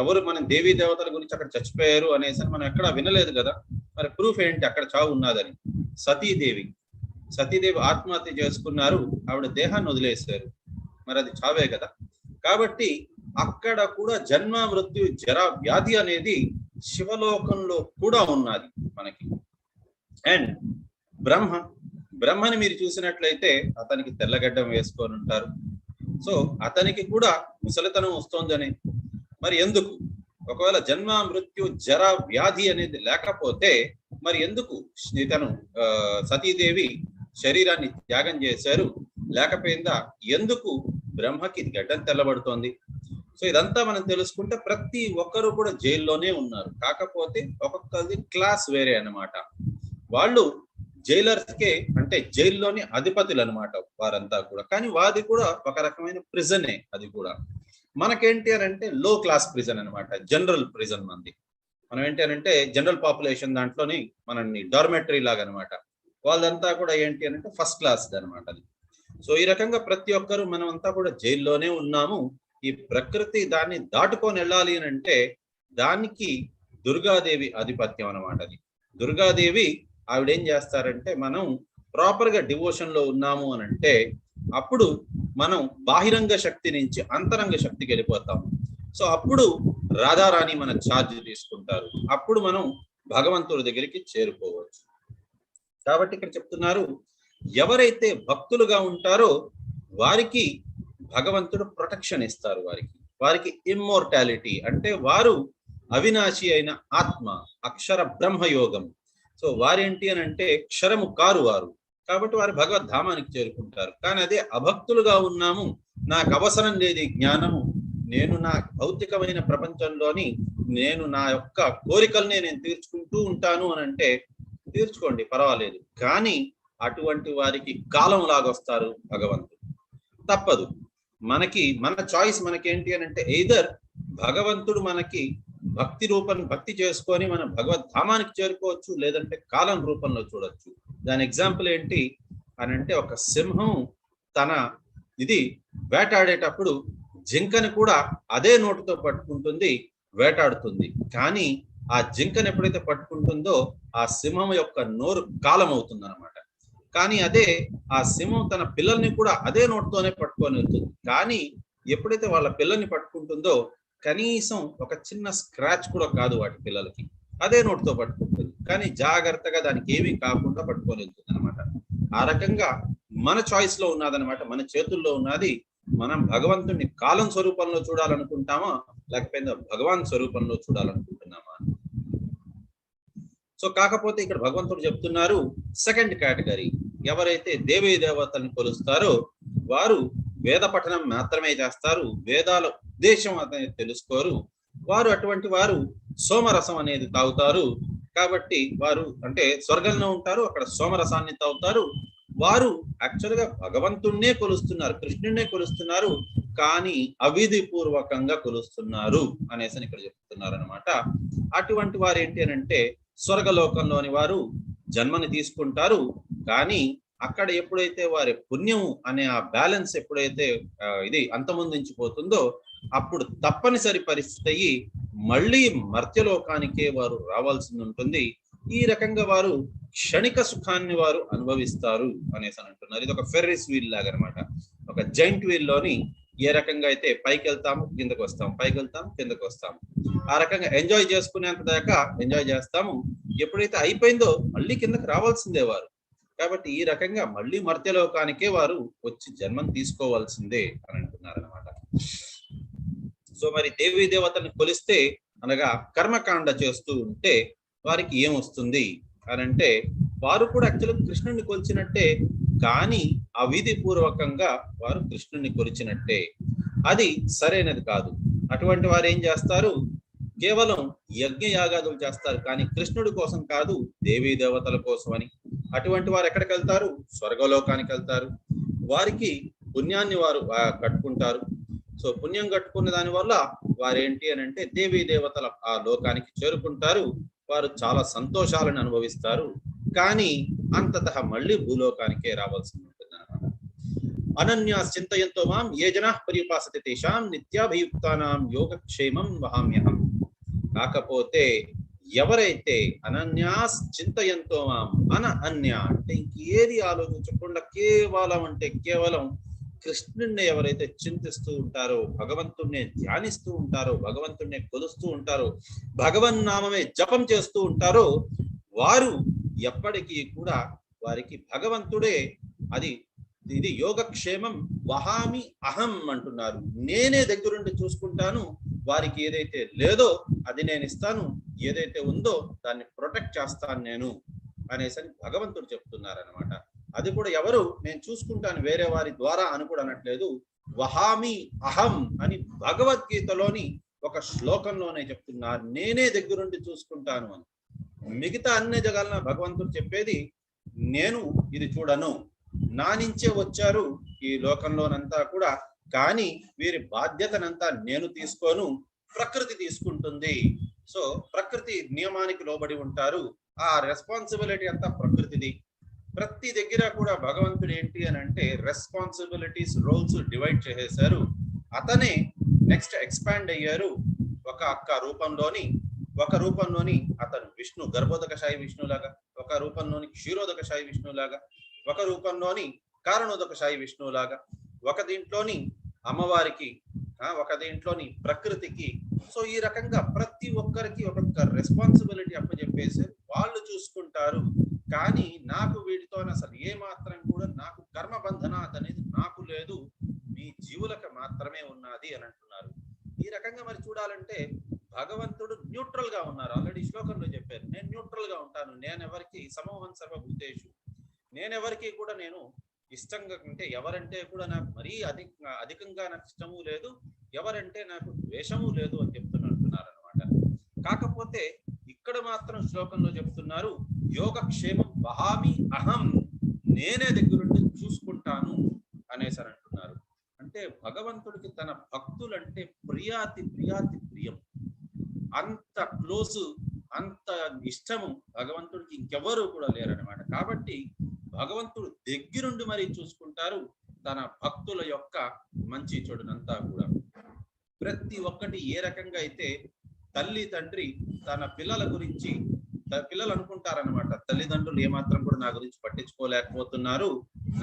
ఎవరు మనం దేవీ దేవతల గురించి అక్కడ చచ్చిపోయారు అనేసి మనం ఎక్కడ వినలేదు కదా. మరి ప్రూఫ్ ఏంటి అక్కడ చావు ఉన్నదని? సతీదేవి ఆత్మహత్య చేసుకున్నారు, ఆవిడ దేహాన్ని వదిలేశారు, మరి అది చావే కదా. కాబట్టి అక్కడ కూడా జన్మ మృత్యు జరా వ్యాధి అనేది శివలోకంలో కూడా ఉన్నది మనకి. అండ్ బ్రహ్మని మీరు చూసినట్లయితే అతనికి తెల్లగడ్డం వేసుకొని ఉంటారు. సో అతనికి కూడా ముసలితనం వస్తోందని. మరి ఎందుకు? ఒకవేళ జన్మ మృత్యు జరా వ్యాధి అనేది లేకపోతే మరి ఎందుకు ఇతను సతీదేవి శరీరాన్ని త్యాగం చేశారు? లేకపోయిందా? ఎందుకు బ్రహ్మకి గడ్డం తెల్లబడుతోంది? సో ఇదంతా మనం తెలుసుకుంటే ప్రతి ఒక్కరు కూడా జైల్లోనే ఉన్నారు. కాకపోతే ఒక్కొక్కది క్లాస్ వేరే అన్నమాట. వాళ్ళు జైలర్స్కే అంటే జైల్లోని అధిపతులు అనమాట వారంతా కూడా. కానీ వాది కూడా ఒక రకమైన ప్రిజనే. అది కూడా మనకేంటి అని అంటే లో క్లాస్ ప్రిజన్ అనమాట, జనరల్ ప్రిజన్ మంది. మనం ఏంటి అని అంటే జనరల్ పాపులేషన్ దాంట్లోని మనల్ని డార్మెటరీ లాగా అనమాట. వాళ్ళంతా కూడా ఏంటి అని అంటే ఫస్ట్ క్లాస్ అనమాట అది. సో ఈ రకంగా ప్రతి ఒక్కరు మనం అంతా కూడా జైల్లోనే ఉన్నాము. ఈ ప్రకృతి దాన్ని దాటుకొని వెళ్ళాలి అని అంటే దానికి దుర్గాదేవి ఆధిపత్యం అనమాట అది. దుర్గాదేవి ఆవిడేం చేస్తారంటే మనం ప్రాపర్ గా డివోషన్ లో ఉన్నాము అని అంటే అప్పుడు మనం బాహిరంగ శక్తి నుంచి అంతరంగ శక్తికి వెళ్ళిపోతాం. సో అప్పుడు రాధారాణి మన ఛార్జ్ తీసుకుంటారు. అప్పుడు మనం భగవంతుడి దగ్గరికి చేరుకోవచ్చు. కాబట్టి ఇక్కడ చెప్తున్నారు, ఎవరైతే భక్తులుగా ఉంటారో వారికి భగవంతుడు ప్రొటెక్షన్ ఇస్తారు. వారికి ఇమ్మోర్టాలిటీ అంటే వారు అవినాశి అయిన ఆత్మ, అక్షర బ్రహ్మయోగం. సో వారేంటి అని అంటే క్షరము కారు వారు. కాబట్టి వారు భగవద్ధామానికి చేరుకుంటారు. కానీ అదే అభక్తులుగా ఉన్నాము, నాకు అవసరం లేదు జ్ఞానము, నేను నా భౌతికమైన ప్రపంచంలోని నేను నా యొక్క కోరికల్ని నేను తీర్చుకుంటూ ఉంటాను అని అంటే తీర్చుకోండి, పర్వాలేదు. కానీ అటువంటి వారికి కాలం లాగొస్తారు భగవంతుడు. తప్పదు. మన చాయిస్ మనకేంటి అని అంటే ఎయిదర్ భగవంతుడు మనకి భక్తి చేసుకొని మనం భగవద్ధామానికి చేరుకోవచ్చు, లేదంటే కాలం రూపంలో చూడొచ్చు. దాని ఎగ్జాంపుల్ ఏంటి అని అంటే ఒక సింహం తన వేటాడేటప్పుడు జింకని కూడా అదే నోటుతో పట్టుకుంటుంది, వేటాడుతుంది. కానీ ఆ జింకను ఎప్పుడైతే పట్టుకుంటుందో ఆ సింహం యొక్క నోరు కాలం అవుతుంది అనమాట. కానీ అదే ఆ సింహం తన పిల్లల్ని కూడా అదే నోటుతోనే పట్టుకొని వెళ్తుంది. కానీ ఎప్పుడైతే వాళ్ళ పిల్లల్ని పట్టుకుంటుందో కనీసం ఒక చిన్న స్క్రాచ్ కూడా కాదు వాటి పిల్లలకి, అదే నోటుతో పట్టుకుంటుంది. కానీ జాగ్రత్తగా దానికి ఏమీ కాకుండా పట్టుకొని వెళ్తుంది అనమాట. ఆ రకంగా మన చాయిస్ లో ఉన్నదనమాట, మన చేతుల్లో ఉన్నది. మనం భగవంతుడిని కాలం స్వరూపంలో చూడాలనుకుంటామా, లేకపోతే భగవాన్ స్వరూపంలో చూడాలనుకుంటున్నామా? సో కాకపోతే ఇక్కడ భగవంతుడు చెప్తున్నారు, సెకండ్ కేటగిరీ ఎవరైతే దేవీ దేవతల్ని కొలుస్తారో వారు వేద పఠనం మాత్రమే చేస్తారు, వేదాల ఉద్దేశం అనేది తెలుసుకోరు. వారు అటువంటి వారు సోమరసం అనేది తాగుతారు. కాబట్టి వారు అంటే స్వర్గంలో ఉంటారు, అక్కడ సోమరసాన్ని తాగుతారు. వారు యాక్చువల్ గా భగవంతుణ్ణే కొలుస్తున్నారు, కృష్ణుడినే కొలుస్తున్నారు, కానీ అవిధి పూర్వకంగా కొలుస్తున్నారు అనేసి ఇక్కడ చెప్తున్నారు అనమాట. అటువంటి వారు ఏంటి అని అంటే స్వర్గలోకంలోని వారు జన్మని తీసుకుంటారు. కానీ అక్కడ ఎప్పుడైతే వారి పుణ్యం అనే ఆ బ్యాలెన్స్ ఎప్పుడైతే అంతమొందించిపోతుందో అప్పుడు తప్పనిసరి పరిస్థితి అయ్యి మళ్ళీ మర్త్యలోకానికే వారు రావాల్సి ఉంటుంది. ఈ రకంగా వారు క్షణిక సుఖాన్ని వారు అనుభవిస్తారు అనేసి అంటున్నారు. ఇది ఒక ఫెర్రిస్ వీల్ లాగా అనమాట. ఒక జైంట్ వీల్ లోని ఏ రకంగా అయితే పైకి వెళ్తాము, కిందకు వస్తాము, పైకి వెళ్తాము, కిందకు వస్తాము. ఆ రకంగా ఎంజాయ్ చేసుకునేంత దాకా ఎంజాయ్ చేస్తాము. ఎప్పుడైతే అయిపోయిందో మళ్ళీ కిందకు రావాల్సిందే వారు. కాబట్టి ఈ రకంగా మళ్ళీ మర్త్యలోకానికే వారు వచ్చి జన్మం తీసుకోవాల్సిందే అని అంటున్నారు అనమాట. సో మరి దేవీ దేవతల్ని కొలిస్తే అనగా కర్మకాండ చేస్తూ ఉంటే వారికి ఏమొస్తుంది అని అంటే వారు కూడా యాక్చువల్గా కృష్ణుడిని కొలిచినట్టే, కానీ అవిధిపూర్వకంగా వారు కృష్ణుని కొలిచినట్టే. అది సరైనది కాదు. అటువంటి వారు ఏం చేస్తారు, కేవలం యజ్ఞ యాగాదులు చేస్తారు, కానీ కృష్ణుడి కోసం కాదు, దేవీ దేవతల కోసం అని. అటువంటి వారు ఎక్కడికి వెళ్తారు, స్వర్గలోకానికి వెళ్తారు. వారికి పుణ్యాన్ని వారు కట్టుకుంటారు. సో పుణ్యం కట్టుకున్న దాని వల్ల వారేంటి అని అంటే దేవీ దేవతల ఆ లోకానికి చేరుకుంటారు. వారు చాలా సంతోషాలను అనుభవిస్తారు. కానీ అంతతః మళ్ళీ భూలోకానికే రావాల్సి ఉంటుంది అన్నమాట. అనన్యాస్ చింతయంతో మాం ఏ జనాః పర్యుపాసతే తేషాం నిత్యాభియుక్తానాం యోగక్షేమం వహామ్యహం. కాకపోతే ఎవరైతే అనన్యాస్ చింతయంతో మాం, అన్య అంటే ఇంకేది ఆలోచించకుండా కేవలం కృష్ణుణ్ణి ఎవరైతే చింతిస్తూ ఉంటారో, భగవంతుణ్ణి ధ్యానిస్తూ ఉంటారో, భగవంతుణ్ణి కొలుస్తూ ఉంటారో, భగవన్నామమే జపం చేస్తూ ఉంటారో, వారు ఎప్పటికీ కూడా వారికి భగవంతుడే ఇది యోగక్షేమం వహామి అహం అంటున్నారు. నేనే దగ్గరుండి చూసుకుంటాను. వారికి ఏదైతే లేదో అది నేను ఇస్తాను, ఏదైతే ఉందో దాన్ని ప్రొటెక్ట్ చేస్తాను నేను అనేసి భగవంతుడు చెప్తున్నారనమాట. అది కూడా ఎవరు, నేను చూసుకుంటాను వేరే వారి ద్వారా అని కూడా అనట్లేదు. వహామి అహం అని భగవద్గీతలోని ఒక శ్లోకంలోనే చెప్తున్నారు, నేనే దగ్గరుండి చూసుకుంటాను అని. మిగతా అన్ని జగాలన భగవంతుడు చెప్పేది, నేను ఇది చూడను, నా నుంచే వచ్చారు ఈ లోకంలోనంతా కూడా, కానీ వీరి బాధ్యతనంతా నేను తీసుకోను, ప్రకృతి తీసుకుంటుంది. సో ప్రకృతి నియమానికి లోబడి ఉంటారు, ఆ రెస్పాన్సిబిలిటీ అంతా ప్రకృతిది. ప్రతి దగ్గర కూడా భగవంతుడు ఏంటి అని అంటే రెస్పాన్సిబిలిటీస్, రోల్స్ డివైడ్ చేసేశారు. అతనే నెక్స్ట్ ఎక్స్పాండ్ అయ్యారు ఒక రూపంలోని అతను విష్ణు, గర్భోదకశాయి విష్ణులాగా, ఒక రూపంలోని క్షీరోదకశాయి విష్ణులాగా, ఒక రూపంలోని కారణోదకశాయి విష్ణులాగా, ఒక దీంట్లోని అమ్మవారికి, ఒక దీంట్లోని ప్రకృతికి. సో ఈ రకంగా ప్రతి ఒక్కరికి ఒక్కొక్క రెస్పాన్సిబిలిటీ అప్పచెప్పేసి వాళ్ళు చూసుకుంటారు. కానీ నాకు వీటితో అసలు ఏ మాత్రం కూడా నాకు కర్మబంధన అనేది నాకు లేదు, మీ జీవులకు మాత్రమే ఉన్నది అని అంటున్నారు. ఈ రకంగా మరి చూడాలంటే భగవంతుడు న్యూట్రల్ గా ఉన్నారు. ఆల్రెడీ శ్లోకంలో చెప్పారు, నేను న్యూట్రల్ గా ఉంటాను, నేనెవరికి సమోహన్ సర్వభూతేషు, నేనెవరికి కూడా నేను ఇష్టంగా అంటే ఎవరంటే కూడా నాకు మరీ అధికంగా నాకు ఇష్టము లేదు, ఎవరంటే నాకు ద్వేషము లేదు అని అంటున్నారు అనమాట. కాకపోతే ఇక్కడ మాత్రం శ్లోకంలో చెప్తున్నారు, యోగక్షేమం వహామి అహం, నేనే దగ్గరుండి చూసుకుంటాను అనేసి అని అంటున్నారు. అంటే భగవంతుడికి తన భక్తులంటే ప్రియం, అంత క్లోజ్, అంత ఇష్టము భగవంతుడికి ఇంకెవరు కూడా లేరనమాట. కాబట్టి భగవంతుడు దగ్గరుండి మరీ చూసుకుంటారు తన భక్తుల యొక్క మంచి చెడునంతా కూడా. ప్రతి ఒక్కటి ఏ రకంగా అయితే తల్లి తండ్రి తన పిల్లల గురించి, పిల్లలు అనుకుంటారనమాట, తల్లిదండ్రులు ఏమాత్రం కూడా నా గురించి పట్టించుకోలేకపోతున్నారు,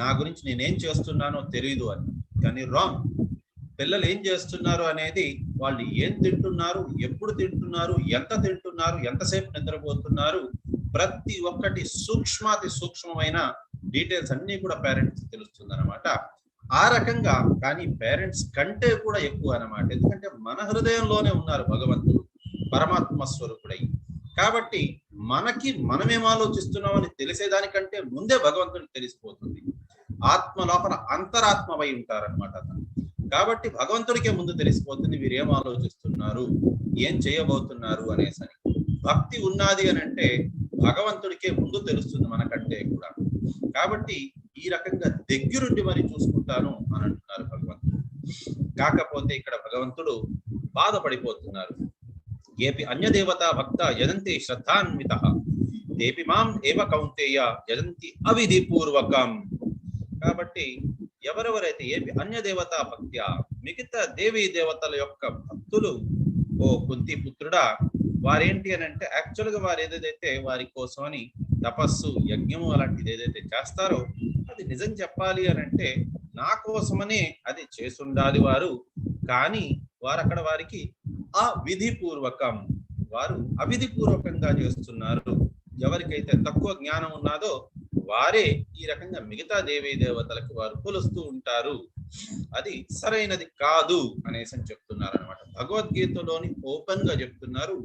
నా గురించి నేనేం చేస్తున్నానో తెలియదు అని. కానీ రాంగ్. పిల్లలు ఏం చేస్తున్నారు అనేది, వాళ్ళు ఏం తింటున్నారు, ఎప్పుడు తింటున్నారు, ఎంత తింటున్నారు, ఎంతసేపు నిద్రపోతున్నారు, ప్రతి ఒక్కటి సూక్ష్మాతి సూక్ష్మమైన డీటెయిల్స్ అన్ని కూడా పేరెంట్స్ తెలుస్తుంది అనమాట. ఆ రకంగా కానీ పేరెంట్స్ కంటే కూడా ఎక్కువ అనమాట. ఎందుకంటే మన హృదయంలోనే ఉన్నారు భగవంతుడు, పరమాత్మ స్వరూపుడై. కాబట్టి మనమేం ఆలోచిస్తున్నామని తెలిసేదానికంటే ముందే భగవంతుడికి తెలిసిపోతుంది. ఆత్మ లోపల అంతరాత్మవై ఉంటారనమాట అతను. కాబట్టి భగవంతుడికే ముందు తెలిసిపోతుంది వీరు ఏం ఆలోచిస్తున్నారు, ఏం చేయబోతున్నారు అనేసి. భక్తి ఉన్నది అని అంటే భగవంతుడికే ముందు తెలుస్తుంది మనకంటే కూడా. కాబట్టి ఈ రకంగా దగ్గరుండి మరి చూసుకుంటాను అని అంటున్నారు భగవంతుడు. కాకపోతే ఇక్కడ భగవంతుడు బాధపడిపోతున్నారు. ఏపి అన్యదేవతా భక్త యజంతి శ్రద్ధాన్విత దేపి మాం ఏవ కౌంతేయ యజంతి అవిధిపూర్వకం. కాబట్టి ఎవరెవరైతే ఏపి అన్యదేవతా భక్త్యా, మిగతా దేవీ దేవతల యొక్క భక్తులు, ఓ కుంతి పుత్రుడా, వారేంటి అని అంటే యాక్చువల్ గా వారు ఏదైతే వారి కోసమని తపస్సు, యజ్ఞము అలాంటిది ఏదైతే చేస్తారో అది నిజం చెప్పాలి అని అంటే నా కోసమనే అది చేసుండాలి వారు. కానీ వారు అక్కడ వారికి అవిధిపూర్వకం, వారు అవిధిపూర్వకంగా చేస్తున్నారు. ఎవరికైతే తక్కువ జ్ఞానం ఉన్నదో వారే ఈ రకంగా మిగతా దేవీ దేవతలకు వారు కొలుస్తూ ఉంటారు. అది సరైనది కాదు అనేసి చెప్తున్నారు అనమాట. భగవద్గీతలోని ఓపెన్ గా చెప్తున్నారు,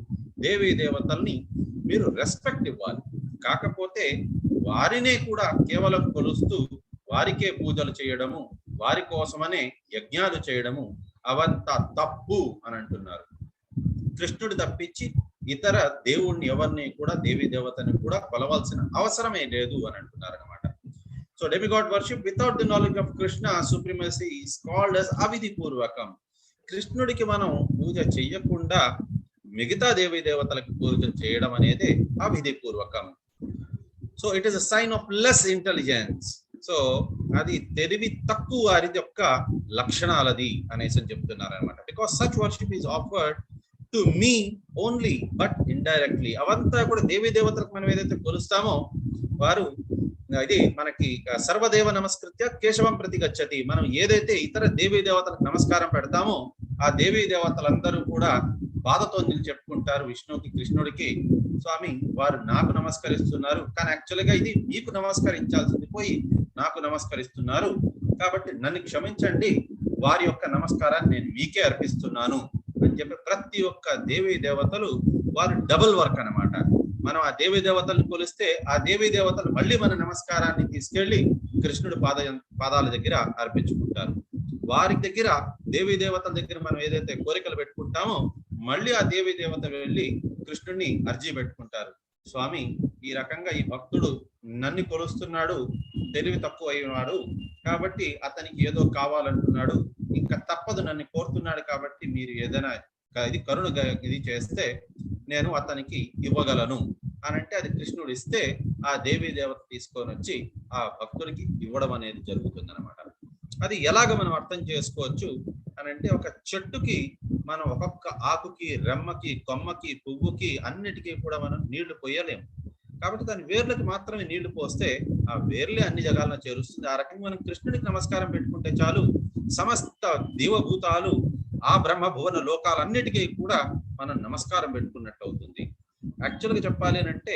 దేవీ దేవతల్ని మీరు రెస్పెక్ట్ ఇవ్వాలి. కాకపోతే వారినే కూడా కేవలం కొలుస్తూ వారికే పూజలు చేయడము, వారి కోసమనే యజ్ఞాలు చేయడము అవంతా తప్పు అని అంటున్నారు. కృష్ణుడు తప్పించి ఇతర దేవుణ్ణి ఎవరిని కూడా దేవీ దేవతని కూడా కొలవాల్సిన అవసరమే లేదు అని అంటున్నారు అనమాట. So demigod worship without the knowledge of Krishna supremacy is called as అవిధి పూర్వకం. కృష్ణుడికి మనం పూజ చెయ్యకుండా మిగతా దేవీ దేవతలకు పూజ చేయడం అనేది అవిధి పూర్వకం. So it is a sign of less intelligence. So అది తెలివి తక్కువ వారి యొక్క లక్షణాలది అనేసి చెప్తున్నారు అనమాట. Because such worship is offered to me only but indirectly. అవంతా కూడా దేవీ దేవతలకు మనం ఏదైతే కొలుస్తామో వారు ఇది మనకి సర్వదేవ నమస్కృత్య కేశవం ప్రతి గచ్చతి. మనం ఏదైతే ఇతర దేవీ దేవతలకు నమస్కారం పెడతామో ఆ దేవీ దేవతలందరూ కూడా బాధతో చెప్పుకుంటారు విష్ణువుకి, కృష్ణుడికి, స్వామి వారు నాకు నమస్కరిస్తున్నారు, కానీ యాక్చువల్గా ఇది మీకు నమస్కరించాల్సింది పోయి నాకు నమస్కరిస్తున్నారు, కాబట్టి నన్ను క్షమించండి, వారి యొక్క నమస్కారాన్ని నేను మీకే అర్పిస్తున్నాను అని చెప్పి ప్రతి ఒక్క దేవీ దేవతలు వారు డబుల్ వర్క్ అనమాట. మనం ఆ దేవీ దేవతలను కొలిస్తే ఆ దేవీ దేవతలు మళ్ళీ మన నమస్కారాన్ని తీసుకెళ్లి కృష్ణుడి పాదాల దగ్గర అర్పించుకుంటారు. వారి దగ్గర దేవీ దేవతల దగ్గర మనం ఏదైతే కోరికలు పెట్టుకుంటామో మళ్ళీ ఆ దేవీ దేవత వెళ్ళి కృష్ణుడిని అర్జీ పెట్టుకుంటారు. స్వామి ఈ రకంగా ఈ భక్తుడు నన్ను కొలుస్తున్నాడు, తెలివి తక్కువ అయినాడు, కాబట్టి అతనికి ఏదో కావాలంటున్నాడు, ఇంకా తప్పదు నన్ను కోరుతున్నాడు, కాబట్టి మీరు ఏదైనా ఇది కరుణ ఇది చేస్తే నేను అతనికి ఇవ్వగలను అని అంటే అది కృష్ణుడు ఇస్తే ఆ దేవీ దేవత తీసుకొని వచ్చి ఆ భక్తుడికి ఇవ్వడం అనేది జరుగుతుంది అనమాట. అది ఎలాగ మనం అర్థం చేసుకోవచ్చు అని అంటే, ఒక చెట్టుకి మనం ఒక్కొక్క ఆకుకి, రెమ్మకి, కొమ్మకి, పువ్వుకి అన్నిటికీ కూడా మనం నీళ్లు పోయలేము. కాబట్టి దాని వేర్లకి మాత్రమే నీళ్లు పోస్తే ఆ వేర్లే అన్ని జగాలను చేరుస్తుంది. ఆ రకంగా మనం కృష్ణుడికి నమస్కారం పెట్టుకుంటే చాలు, సమస్త దీవభూతాలు ఆ బ్రహ్మ భువన లోకాలన్నిటికీ కూడా మనం నమస్కారం పెట్టుకున్నట్టు అవుతుంది. యాక్చువల్గా చెప్పాలి అని అంటే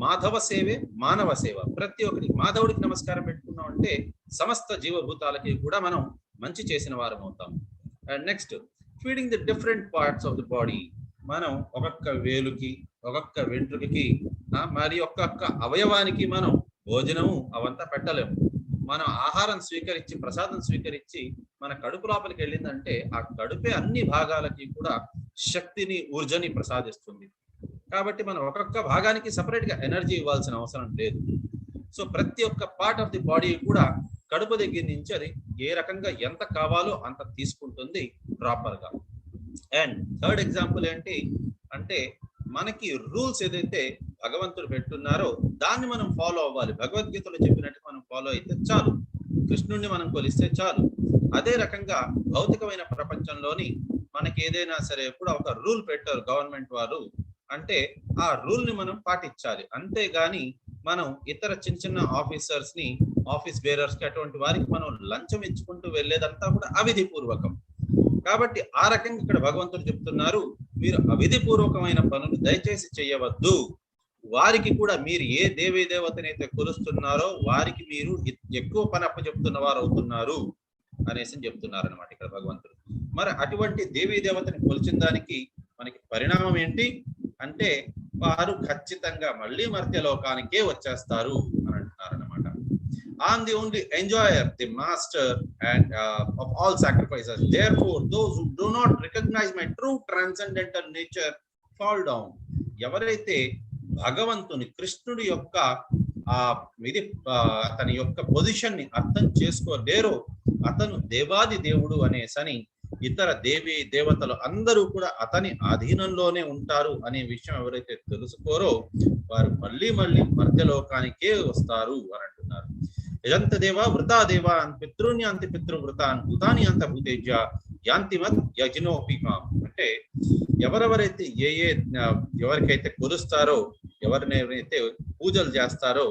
మాధవ సేవే మానవ సేవ. ప్రతి ఒక్కరికి మాధవుడికి నమస్కారం పెట్టుకున్నాం అంటే సమస్త జీవభూతాలకి కూడా మనం మంచి చేసిన వారం అవుతాం. And next, feeding the different parts of the body. మనం ఒక్కొక్క వేలుకి, ఒక్కొక్క వెంట్రుకకి, మరి ఒక్కొక్క అవయవానికి మనం భోజనము అవంతా పెట్టలేము. మనం ఆహారం స్వీకరించి, ప్రసాదం స్వీకరించి మన కడుపు లోపలికి వెళ్ళిందంటే ఆ కడుపే అన్ని భాగాలకి కూడా శక్తిని, ఊర్జని ప్రసాదిస్తుంది. కాబట్టి మనం ఒక్కొక్క భాగానికి సపరేట్ గా ఎనర్జీ ఇవ్వాల్సిన అవసరం లేదు. సో ప్రతి ఒక్క పార్ట్ ఆఫ్ ది బాడీ కూడా కడుపు దగ్గర నుంచి అది ఏ రకంగా ఎంత కావాలో అంత తీసుకుంటుంది ప్రాపర్ గా. అండ్ థర్డ్ ఎగ్జాంపుల్ ఏంటి అంటే, మనకి రూల్స్ ఏదైతే భగవంతుడు పెట్టున్నారో దాన్ని మనం ఫాలో అవ్వాలి. భగవద్గీతలో చెప్పినట్టు మనం ఫాలో అయితే చాలు, కృష్ణుడిని మనం కొలిస్తే చాలు. అదే రకంగా భౌతికమైన ప్రపంచంలోని మనకి ఏదైనా సరే కూడా ఒక రూల్ పెట్టారు గవర్నమెంట్ వారు అంటే ఆ రూల్ ని మనం పాటించాలి. అంతేగాని మనం ఇతర చిన్న చిన్న ఆఫీసర్స్ ని, ఆఫీస్ బేరర్స్ కి, అటువంటి వారికి మనం లంచం ఇచ్చుకుంటూ వెళ్ళేదంతా కూడా అవిధి పూర్వకం. కాబట్టి ఆ రకంగా ఇక్కడ భగవంతుడు చెప్తున్నారు, మీరు అవిధి పూర్వకమైన పనులు దయచేసి చేయవద్దు. వారికి కూడా మీరు ఏ దేవీ దేవతనైతే కొలుస్తున్నారో వారికి మీరు ఎక్కువ పని అప్పచెప్తున్న వారు అవుతున్నారు అనేసి చెప్తున్నారు అనమాట ఇక్కడ భగవంతుడు. మరి అటువంటి దేవీ దేవతని కొలిచిన దానికి మనకి పరిణామం ఏంటి అంటే, వారు ఖచ్చితంగా మళ్ళీ మర్త్యలోకానికే వచ్చేస్తారు అని అంటున్నారు అనమాట. I am the only enjoyer, the master and of all sacrifices. Therefore, those who do not recognize my true transcendental nature fall down. ఎవరైతే భగవంతుని, కృష్ణుడి యొక్క అతని యొక్క పొజిషన్ ని అర్థం చేసుకోలేరో, అతను దేవాది దేవుడు అనేసని ఇతర దేవీ దేవతలు అందరూ కూడా అతని అధీనంలోనే ఉంటారు అనే విషయం ఎవరైతే తెలుసుకోరో వారు మళ్ళీ మళ్ళీ మర్త్యలోకానికే వస్తారు అని అంటున్నారు. యజంత దేవ వృతా దేవ పితృన్యాంతి పితృవృతాన్ భూతాని అంత భూతేజ యాంతిమత్ యజ్ఞోపికాం. అంటే ఎవరెవరైతే ఎవరికైతే కొలుస్తారో, ఎవరినైతే పూజలు చేస్తారో,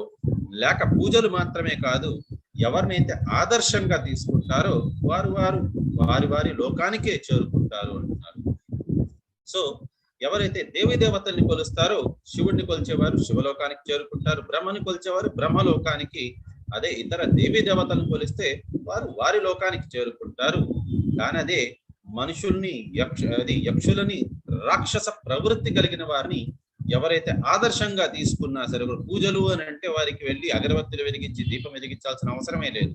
లేక పూజలు మాత్రమే కాదు ఎవరినైతే ఆదర్శంగా తీసుకుంటారో వారు వారి వారి లోకానికే చేరుకుంటారు అంటున్నారు. సో ఎవరైతే దేవీ దేవతల్ని కొలుస్తారో, శివుడిని కొలిచేవారు శివలోకానికి చేరుకుంటారు, బ్రహ్మని కొలిచేవారు బ్రహ్మలోకానికి, అదే ఇతర దేవీ దేవతలను కొలిస్తే వారు వారి లోకానికి చేరుకుంటారు. కానీ అదే మనుషుల్ని, యక్షులని, రాక్షస ప్రవృత్తి కలిగిన వారిని ఎవరైతే ఆదర్శంగా తీసుకున్నా సరే, పూజలు అని అంటే వారికి వెళ్ళి అగరబత్తులు వెలిగించి దీపం వెలిగించాల్సిన అవసరమే లేదు.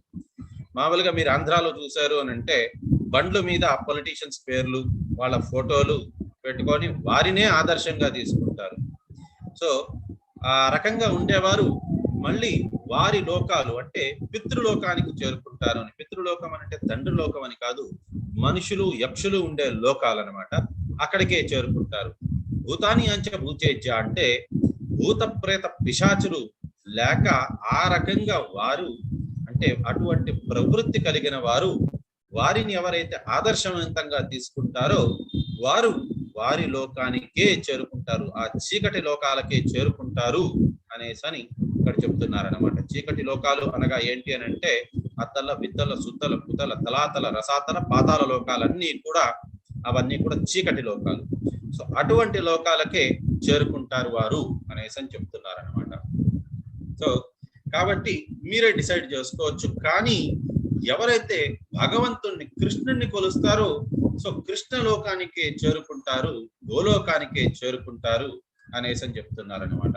మామూలుగా మీరు ఆంధ్రాలో చూశారు అని అంటే బండ్ల మీద పొలిటీషియన్స్ పేర్లు, వాళ్ళ ఫోటోలు పెట్టుకొని వారినే ఆదర్శంగా తీసుకుంటారు. సో ఆ రకంగా ఉండేవారు మళ్ళీ వారి లోకాలు అంటే పితృలోకానికి చేరుకుంటారు అని. పితృలోకం అంటే తండ్రి లోకం అని కాదు, మనుషులు యక్షులు ఉండే లోకాలు అనమాట. అక్కడికే చేరుకుంటారు. భూతాని అంచ భూచేజ్య అంటే భూత ప్రేత పిశాచులు లేక ఆ రకంగా వారు అంటే అటువంటి ప్రవృత్తి కలిగిన వారు వారిని ఎవరైతే ఆదర్శవంతంగా తీసుకుంటారో వారు వారి లోకానికే చేరుకుంటారు, ఆ చీకటి లోకాలకే చేరుకుంటారు అనేసని ఇక్కడ చెప్తున్నారనమాట. చీకటి లోకాలు అనగా ఏంటి అని అంటే అత్తల విత్తల సుత్తల కుతల తలాతల రసాతల పాతాల లోకాలన్నీ కూడా అవన్నీ కూడా చీకటి లోకాలు. సో అటువంటి లోకాలకే చేరుకుంటారు వారు అనేసి చెప్తున్నారనమాట. సో కాబట్టి మీరే డిసైడ్ చేసుకోవచ్చు. కానీ ఎవరైతే భగవంతుణ్ణి కృష్ణుణ్ణి కొలుస్తారో సో కృష్ణ లోకానికే చేరుకుంటారు, గోలోకానికే చేరుకుంటారు అనేసి చెప్తున్నారనమాట.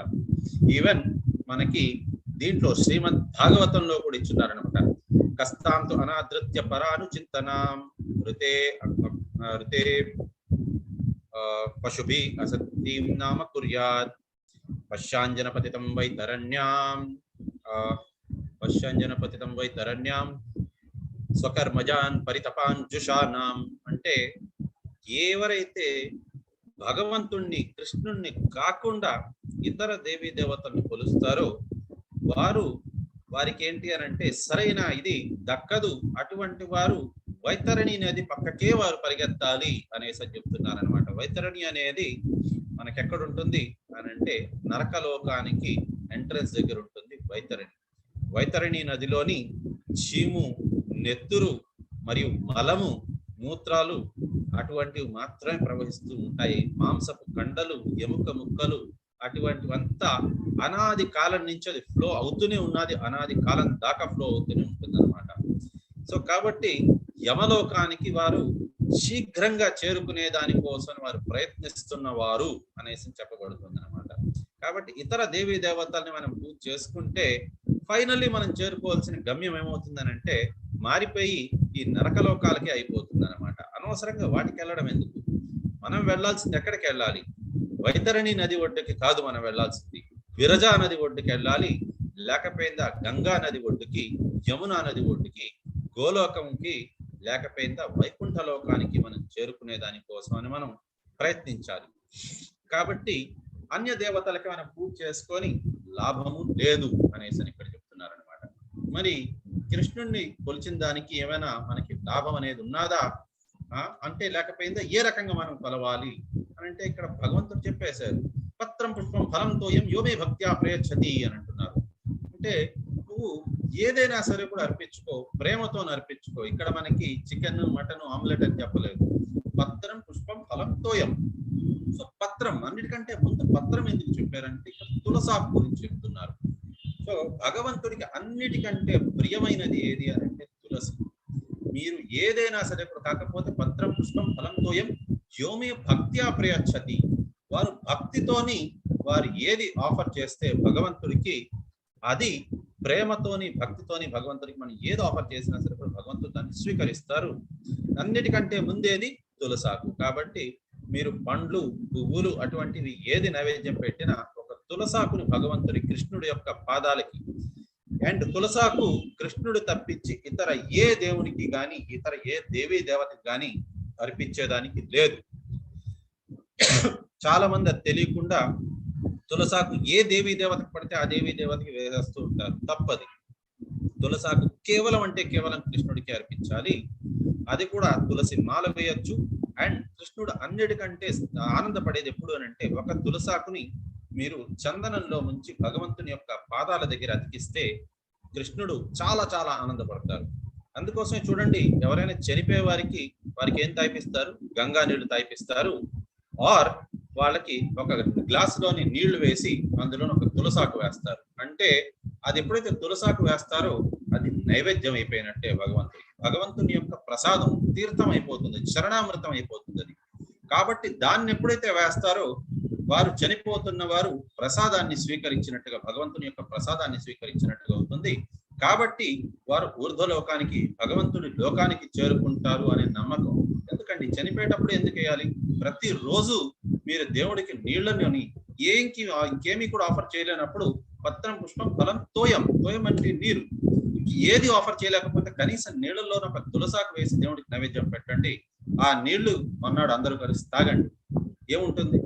ఈవెన్ మనకి దీంట్లో శ్రీమద్ భాగవతంలో కూడా ఇచ్చున్నారనమాట. కస్తాంతు అనాదృత్య పరాను చింతనాం ఋతే ఋతే పశుభి అసత్యం నామ కుర్యాత్ పశ్యాంజనపతితం వైతరణ్యాం స్వకర్మజాన్ పరితపాన్ జుషానాం అంటే ఎవరైతే భగవంతుణ్ణి కృష్ణుణ్ణి కాకుండా ఇతర దేవీ దేవతల్ని కొలుస్తారో వారికి ఏంటి అని అంటే సరైన ఇది దక్కదు. అటువంటి వారు వైతరణి నది పక్కకే వారు పరిగెత్తాలి అనేసి చెప్తున్నారనమాట. వైతరణి అనేది మనకి ఎక్కడ ఉంటుంది అని అంటే నరకలోకానికి ఎంట్రన్స్ దగ్గర ఉంటుంది వైతరణి. వైతరణి నదిలోని చీము, నెత్తురు మరియు మలము, మూత్రాలు అటువంటివి మాత్రమే ప్రవహిస్తూ ఉంటాయి. మాంసపు కండలు, ఎముక ముక్కలు అటువంటివంతా అనాది కాలం నుంచి అది ఫ్లో అవుతూనే ఉన్నది, అనాది కాలం దాకా ఫ్లో అవుతూనే ఉంటుంది అనమాట. సో కాబట్టి యమలోకానికి వారు శీఘ్రంగా చేరుకునే దానికోసం వారు ప్రయత్నిస్తున్న వారు అనేసి చెప్పబడుతుంది అనమాట. కాబట్టి ఇతర దేవీ దేవతల్ని మనం పూజ చేసుకుంటే ఫైనల్లీ మనం చేరుకోవాల్సిన గమ్యం ఏమవుతుందని అంటే మారిపోయి ఈ నరకలోకాలకి అయిపోతుంది అనమాట. అనవసరంగా వాటికి వెళ్ళడం ఎందుకు? మనం వెళ్లాల్సింది ఎక్కడికి వెళ్ళాలి? వైతరణి నది ఒడ్డుకి కాదు మనం వెళ్లాల్సింది, విరజా నది ఒడ్డుకి వెళ్ళాలి. లేకపోయిందా గంగా నది ఒడ్డుకి, యమునా నది ఒడ్డుకి, గోలోకంకి, లేకపోయిందా వైకుంఠ లోకానికి మనం చేరుకునే దానికోసం అని మనం ప్రయత్నించాలి. కాబట్టి అన్య దేవతలకి మనం పూజ చేసుకొని లాభము లేదు అనేసి ఇక్కడ చెప్తున్నారు అనమాట. మరి కృష్ణుణ్ణి కొలిచిన దానికి ఏమైనా మనకి లాభం అనేది ఉన్నదా అంటే లేకపోయిందా? ఏ రకంగా మనం కొలవాలి అని అంటే ఇక్కడ భగవంతుడు చెప్పేశారు, పత్రం పుష్పం ఫలం తోయం యోమే భక్త్యా ప్రయచ్చతి అని అంటున్నారు. అంటే నువ్వు ఏదైనా సరే కూడా అర్పించుకో, ప్రేమతో అర్పించుకో. ఇక్కడ మనకి చికెన్, మటన్, ఆమ్లెట్ అని చెప్పలేదు. పత్రం పుష్పం ఫలం తోయం. సో పత్రం అన్నిటికంటే ముందు పత్రం ఎందుకు చెప్పారంటే ఇక్కడ తులసాకు గురించి చెప్తున్నారు. సో భగవంతుడికి అన్నిటికంటే ప్రియమైనది ఏది అని అంటే తులసి. మీరు ఏదైనా సరే ఇప్పుడు కాకపోతే పత్రం పుష్పం ఫలం తోయం యోమే భక్త్యా ప్రయచ్చతి, వారు భక్తితోని వారు ఏది ఆఫర్ చేస్తే భగవంతుడికి అది ప్రేమతోని భక్తితోని భగవంతుడికి మనం ఏది ఆఫర్ చేసినా సరే భగవంతుడు దాన్ని స్వీకరిస్తారు. అన్నిటికంటే ముందేది తులసాకు. కాబట్టి మీరు పండ్లు, పువ్వులు అటువంటివి ఏది నైవేద్యం పెట్టినా ఒక తులసాకుని భగవంతుడి కృష్ణుడి యొక్క పాదాలకి, అండ్ తులసాకు కృష్ణుడు తప్పించి ఇతర ఏ దేవునికి గాని ఇతర ఏ దేవీ దేవతకి గాని అర్పించేదానికి లేదు. చాలా మంది అది తెలియకుండా తులసాకు ఏ దేవీ దేవతకు పడితే ఆ దేవీ దేవతకి వేసేస్తూ ఉంటారు. తప్పది. తులసాకు కేవలం అంటే కేవలం కృష్ణుడికి అర్పించాలి. అది కూడా తులసి మాల వేయచ్చు. అండ్ కృష్ణుడు అన్నిటికంటే ఆనందపడేది ఎప్పుడు అని అంటే ఒక తులసాకుని మీరు చందనంలో ముంచి భగవంతుని యొక్క పాదాల దగ్గర అతికిస్తే కృష్ణుడు చాలా చాలా ఆనందపడతారు. అందుకోసమే చూడండి, ఎవరైనా చనిపోయే వారికి ఏం తాయిపిస్తారు? గంగా నీళ్లు తాయిపిస్తారు. ఆర్ వాళ్ళకి ఒక గ్లాసులోని నీళ్లు వేసి అందులో ఒక తులసాకు వేస్తారు. అంటే అది ఎప్పుడైతే తులసాకు వేస్తారో అది నైవేద్యం అయిపోయినట్టే భగవంతుని యొక్క ప్రసాదం, తీర్థం అయిపోతుంది, శరణామృతం అయిపోతుంది అది. కాబట్టి దాన్ని ఎప్పుడైతే వేస్తారో వారు చనిపోతున్న వారు ప్రసాదాన్ని స్వీకరించినట్టుగా, భగవంతుని యొక్క ప్రసాదాన్ని స్వీకరించినట్టుగా అవుతుంది. కాబట్టి వారు ఊర్ధ్వలోకానికి, భగవంతుడి లోకానికి చేరుకుంటారు అనే నమ్మకం. ఎందుకండి చనిపోయేటప్పుడు ఎందుకు వేయాలి? ప్రతిరోజు మీరు దేవుడికి నీళ్ళని ఇంకేమీ కూడా ఆఫర్ చేయలేనప్పుడు పత్రం పుష్పం ఫలం తోయం. తోయం అంటే నీరు. ఏది ఆఫర్ చేయలేకపోతే కనీసం నీళ్ళలో ఒక తులసాకు వేసి దేవుడికి నైవేద్యం పెట్టండి. ఆ నీళ్లు అన్నాడు అందరూ కలిసి తాగండి. ఏముంటుంది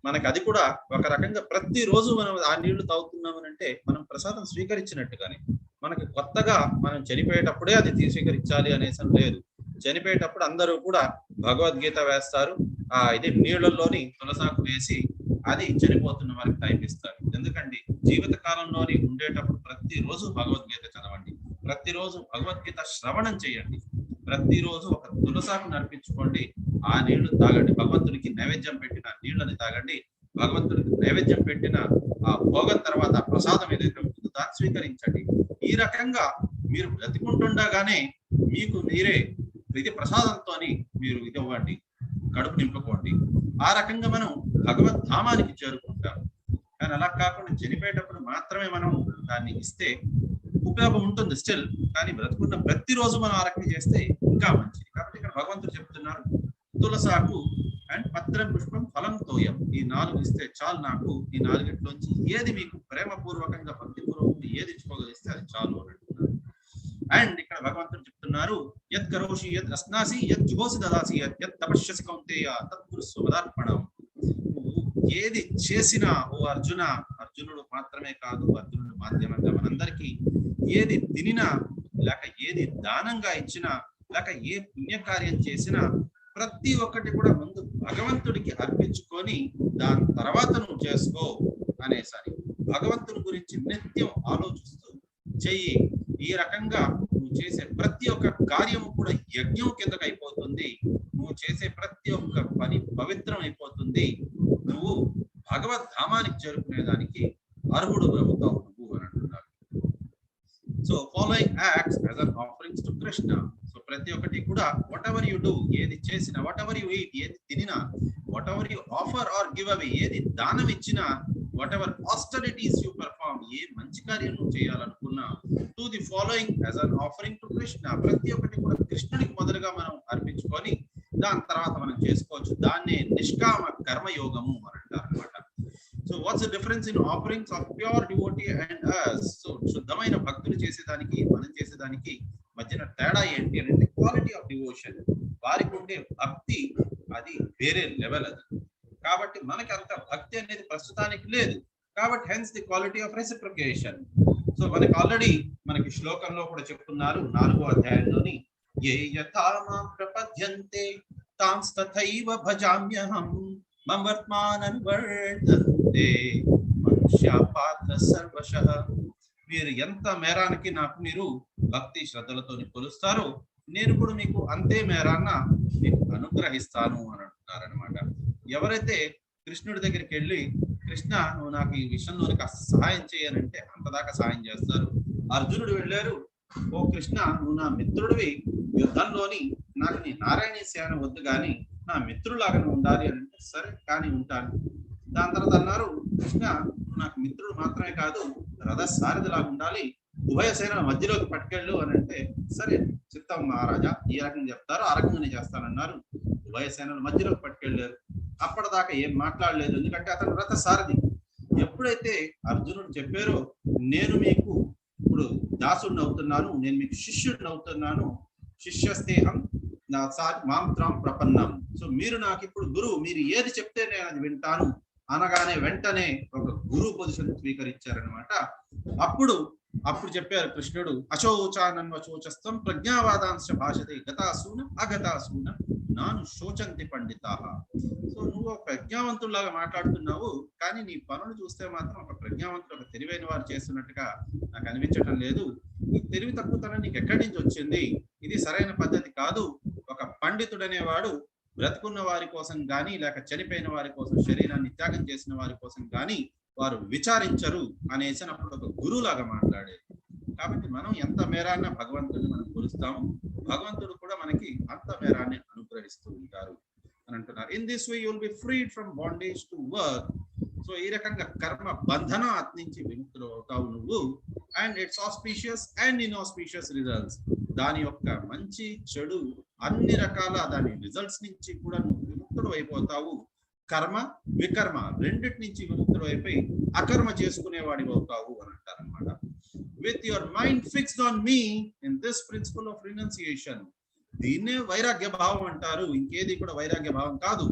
మనకి? అది కూడా ఒక రకంగా ప్రతిరోజు మనం ఆ నీళ్లు తాగుతున్నామని అంటే మనం ప్రసాదం స్వీకరించినట్టుగానే. మనకి కొత్తగా మనం చనిపోయేటప్పుడే అది స్వీకరించాలి అనేసి లేదు. చనిపోయేటప్పుడు అందరూ కూడా భగవద్గీత వేస్తారు, ఇది నీళ్లలోని తులసాకు వేసి అది చనిపోతున్న వారికి టైం ఇస్తారు. ఎందుకండి జీవిత కాలంలోని ఉండేటప్పుడు ప్రతిరోజు భగవద్గీత చదవండి, ప్రతిరోజు భగవద్గీత శ్రవణం చేయండి, ప్రతిరోజు ఒక తులసాకు నడిపించుకోండి, ఆ నీళ్లు తాగండి, భగవంతుడికి నైవేద్యం పెట్టిన నీళ్ళని తాగండి, భగవంతుడికి నైవేద్యం పెట్టిన ఆ భోగం తర్వాత ఆ ప్రసాదం ఏదైతే ఉంటుందో దాన్ని స్వీకరించండి. ఈ రకంగా మీరు బ్రతికుంటుండగానే మీకు మీరే ఇది ప్రసాదంతో మీరు ఇది ఇవ్వండి, కడుపు నింపుకోండి. ఆ రకంగా మనం భగవద్ధామానికి చేరుకుంటాం. కానీ అలా కాకుండా చనిపోయేటప్పుడు మాత్రమే మనం దాన్ని ఇస్తే ఉపయోగం ఉంటుంది స్టిల్, కానీ బ్రతుకున్న ప్రతిరోజు మనం ఆ రకంగా చేస్తే ఇంకా మంచిది. కాబట్టి ఇక్కడ భగవంతుడు చెప్తున్నారు, తులసాకు అండ్ పత్రం పుష్పం ఫలం తోయం, ఈ 4 ఇస్తే చాలు నాకు. ఈ 4టిలోంచి ఏది మీకు ప్రేమపూర్వకంగా భక్తిపూర్వకంగా ఏది ఇచ్చుకోగలిస్తే అది చాలు అని అంటున్నారు. అండ్ ఇక్కడ భగవంతుడు చెప్తున్నారు, యత్ కరోషి యత్ అస్నాసి యత్ జుహోసి దదాసి యత్ తపస్యసి కౌంతేయ తత్పురుషు పదార్పణం. ఏది చేసినా ఓ అర్జున, అర్జునుడు మాత్రమే కాదు, అర్జునుడు మాధ్యమంగా మనందరికీ ఏది తినినా, లేక ఏది దానంగా ఇచ్చినా, లేక ఏ పుణ్యకార్యం చేసినా ప్రతి ఒక్కటి కూడా ముందు భగవంతుడికి అర్పించుకొని దాని తర్వాత నువ్వు చేసుకో అనేసరి భగవంతుడి గురించి నిత్యం ఆలోచిస్తూ చెయ్యి. ఈ రకంగా నువ్వు చేసే ప్రతి ఒక్క కార్యము కూడా యజ్ఞం కిందకు అయిపోతుంది. నువ్వు చేసే ప్రతి ఒక్క పని పవిత్రం అయిపోతుంది. నువ్వు భగవద్ధామానికి చేరుకునేదానికి అర్హుడు అవుతావు నువ్వు అని అంటున్నారు. So following acts as an offerings to Krishna. So ప్రతి ఒక్కటి కూడా వాట్ ఎవర్ యు డూ, ఏది చేసినా, వాట్ ఎవర్ యు ఈట్, ఏది తినినా, whatever you offer or give away, ఏది దానం ఇచ్చినా, whatever austerities you perform, ఏ మంచి కార్యం నువ్వు చేయాలనుకున్నా, to the following as an offering to Krishna, ప్రతి ఒక్కటి కూడా కృష్ణుడికి మొదలుగా మనం అర్పించుకొని దాని తర్వాత మనం చేసుకోవచ్చు. దాన్నే నిష్కామ కర్మయోగము అని అంటారు అనమాట. So what's the difference in offerings of pure devotee and us? So శుద్ధమైన భక్తులు చేసేదానికి మనం చేసేదానికి మధ్యన తేడా ఏంటి అని అంటే క్వాలిటీ ఆఫ్ డివోషన్. వారికి ఉండే భక్తి అది వేరే లెవెల్ అది. కాబట్టి మనకి అంత భక్తి అనేది ప్రస్తుతానికి లేదు. కాబట్టి hence the quality of reciprocation. So మనకి ఆల్రెడీ మనకి శ్లోకంలో కూడా చెప్తున్నారు 4వ అధ్యాయంలోని, ఏ యథా మాం ప్రపద్యంతే తాంస్తథైవ భజామ్యహం మమర్త్మానన్వర్తంతే మనుష్యా పాత్ర సర్వశః. మీరు ఎంత మేరానికి నాకు మీరు భక్తి శ్రద్ధలతో కొలుస్తారో నేను కూడా మీకు అంతే మేరాన్న మీకు అనుగ్రహిస్తాను అని అంటున్నారనమాట. ఎవరైతే కృష్ణుడి దగ్గరికి వెళ్ళి, కృష్ణ నువ్వు నాకు ఈ విషయంలో కాస్త సహాయం చేయనంటే అంతదాకా సహాయం చేస్తారు. అర్జునుడు వెళ్ళారు, ఓ కృష్ణ నువ్వు నా మిత్రుడివి, యుద్ధంలోని నాకు నీ నారాయణ సేన వద్దు కానీ నా మిత్రులాగా ఉండాలి అని అంటే సరే కానీ ఉంటాను. దాని తర్వాత అన్నారు, కృష్ణ నాకు మిత్రుడు మాత్రమే కాదు రథ సారథిలాగా ఉండాలి, ఉభయ సేన మధ్యలోకి పట్టుకెళ్ళు అని అంటే సరే చిత్తం మహారాజా, ఈ రకంగా చెప్తారు ఆ రకంగానే చేస్తానన్నారు. ఉభయ సేనల మధ్యలోకి పట్టుకెళ్ళారు. అప్పటిదాకా ఏం మాట్లాడలేదు, ఎందుకంటే అతను రథ సారథి. ఎప్పుడైతే అర్జునుడు చెప్పారో నేను మీకు ఇప్పుడు దాసుడిని అవుతున్నాను, నేను మీకు శిష్యుడిని అవుతున్నాను, శిష్యస్తేహం నా మాంత్రం ప్రపన్నం. సో మీరు నాకు ఇప్పుడు గురువు, మీరు ఏది చెప్తే నేను అది వింటాను అనగానే వెంటనే ఒక గురువు పొజిషన్ స్వీకరించారనమాట. అప్పుడు చెప్పారు కృష్ణుడు, అశోచానన్వశోచస్తం ప్రజ్ఞావాదాంశ భాషతే గతాసూన అగతాసూన నాను శోచంతి పండితాః. సో నువ్వు ఒక ప్రజ్ఞావంతుల్లాగా మాట్లాడుతున్నావు, కానీ నీ పనులు చూస్తే మాత్రం ఒక ప్రజ్ఞావంతుడు, ఒక తెలివైన వారు చేస్తున్నట్టుగా నాకు అనిపించటం లేదు. ఈ తెలివి తక్కువతనం నీకు ఎక్కడి నుంచి వచ్చింది? ఇది సరైన పద్ధతి కాదు. ఒక పండితుడనేవాడు బ్రతుకున్న వారి కోసం గాని, లేక చనిపోయిన వారి కోసం, శరీరాన్ని త్యాగం చేసిన వారి కోసం గాని వారు విచారించరు అనేసినప్పుడు ఒక గురువులాగా మాట్లాడేది. కాబట్టి మనం ఎంత మేరాన్న భగవంతుడిని మనం కొలుస్తాము, భగవంతుడు కూడా మనకి అంత మేరాన్ని అనుగ్రహిస్తూ ఉంటారు అని అంటున్నారు. In this way you will be ఫ్రీడ్ from bondage to work so ఈ రకంగా కర్మ బంధన నుంచి విముక్తులు అవుతావు నువ్వు. And it's auspicious and ఇన్ఆస్పీషియస్ results, దాని యొక్క మంచి చెడు అన్ని రకాల దాని రిజల్ట్స్ నుంచి కూడా నువ్వు విముక్తుడు అయిపోతావు. కర్మ వికర్మ రెండిటి నుంచి విముక్తుడు అయిపోయి అకర్మ చేసుకునేవాడి అవుతావు అని అంటారు అనమాట. With your mind fixed on me in this principle of renunciation, దీన్నే వైరాగ్య భావం అంటారు, ఇంకేది కూడా వైరాగ్య భావం కాదు.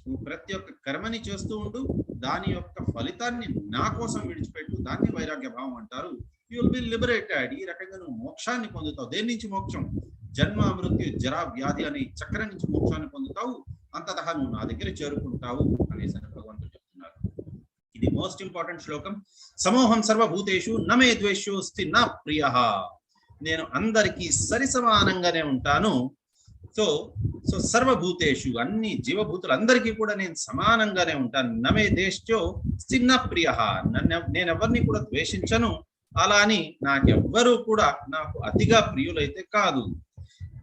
నువ్వు ప్రతి ఒక్క కర్మని చేస్తూ ఉండు, దాని యొక్క ఫలితాన్ని నా కోసం విడిచిపెట్టు, దాన్ని వైరాగ్య భావం అంటారు. యూ విల్ బి లిబరేటెడ్, ఈ రకంగా నువ్వు మోక్షాన్ని పొందుతావు. దేని నుంచి మోక్షం? జన్మ మృత్యు జరా వ్యాధి అనే చక్రం నుంచి మోక్షాన్ని పొందుతావు, అంతతః నువ్వు నా దగ్గర చేరుకుంటావు అనేసి భగవంతుడు చెప్తున్నారు. ఇది మోస్ట్ ఇంపార్టెంట్ శ్లోకం. సమోహం సర్వభూతేషు నమే ద్వేషోస్తి నా ప్రియ, నేను అందరికీ సరి సమానంగానే ఉంటాను. సో సో సర్వభూతేషు, అన్ని జీవభూతులందరికీ కూడా నేను సమానంగానే ఉంటాను. నమే దేశ్చో స్థిన్న ప్రియ, నేను ఎవరిని కూడా ద్వేషించను, అలా అని నాకెవ్వరూ కూడా నాకు అతిగా ప్రియులైతే కాదు.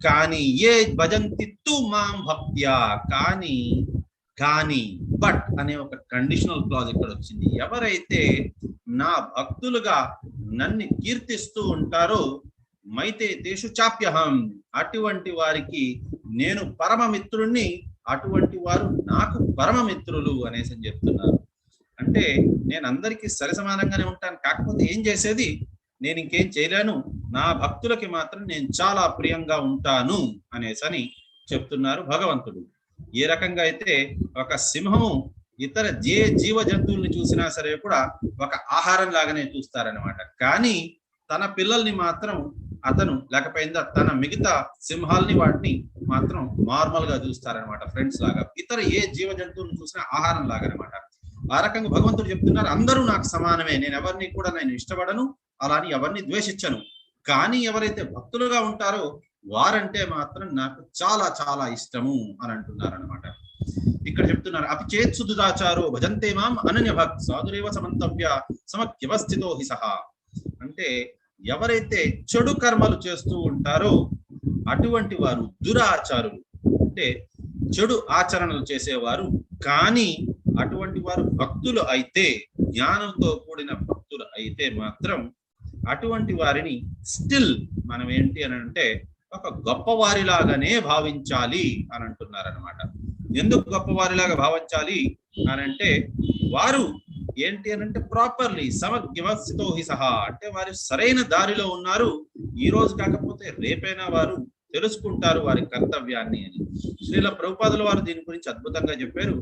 కానీ ఏ భజంతి తు మాం భక్త్యా, కానీ బట్ అనే ఒక కండిషనల్ క్లాజ్ ఇక్కడ వచ్చింది. ఎవరైతే నా భక్తులుగా నన్ను కీర్తిస్తూ ఉంటారో మైతే తేషు చాప్యహం, అటువంటి వారికి నేను పరమమిత్రుణ్ణి, అటువంటి వారు నాకు పరమమిత్రులు అనేసి చెప్తున్నారు. అంటే నేను అందరికీ సరి సమానంగానే ఉంటాను, కాకపోతే ఏం చేసేది, నేను ఇంకేం చేయలేను, నా భక్తులకి మాత్రం నేను చాలా ప్రియంగా ఉంటాను అనేసని చెప్తున్నారు భగవంతుడు. ఏ రకంగా అయితే ఒక సింహము ఇతర జీవ జంతువుల్ని చూసినా సరే కూడా ఒక ఆహారం లాగానే చూస్తారనమాట, కానీ తన పిల్లల్ని మాత్రం అతను లేకపోయిందా తన మిగతా సింహాల్ని వాటిని మాత్రం నార్మల్ గా చూస్తారనమాట, ఫ్రెండ్స్ లాగా. ఇతర ఏ జీవ జంతువులను చూసినా ఆహారం లాగా అనమాట. ఆ రకంగా భగవంతుడు చెప్తున్నారు, అందరూ నాకు సమానమే, నేను ఎవరిని కూడా నేను ఇష్టపడను, అలా అని ఎవరిని ద్వేషించను, కానీ ఎవరైతే భక్తులుగా ఉంటారో వారంటే మాత్రం నాకు చాలా చాలా ఇష్టము అని అంటున్నారు అనమాట. ఇక్కడ చెప్తున్నారు, అపి చేత్ సుదుదాచారో భజంతే మాం అనన్య భక్త్ సాధురేవ సమంతవ్య సమవ్యవస్థితో హి సహా. అంటే ఎవరైతే చెడు కర్మలు చేస్తూ ఉంటారో అటువంటి వారు దురాచారులు, అంటే చెడు ఆచరణలు చేసేవారు, కానీ అటువంటి వారు భక్తులు అయితే, జ్ఞానంతో కూడిన భక్తులు అయితే మాత్రం అటువంటి వారిని స్టిల్ మనం ఏంటి అని అంటే ఒక గొప్పవారిలాగానే భావించాలి అని అంటున్నారనమాట. ఎందుకు గొప్పవారిలాగా భావించాలి అని అంటే, వారు ఏంటి అని అంటే ప్రాపర్లీ సమవ్యవస్థితో హి సహా, అంటే వారు సరైన దారిలో ఉన్నారు, ఈ రోజు కాకపోతే రేపైనా వారు తెలుసుకుంటారు వారి కర్తవ్యాన్ని అని. శ్రీల ప్రభుపాదుల వారు దీని గురించి అద్భుతంగా చెప్పారు.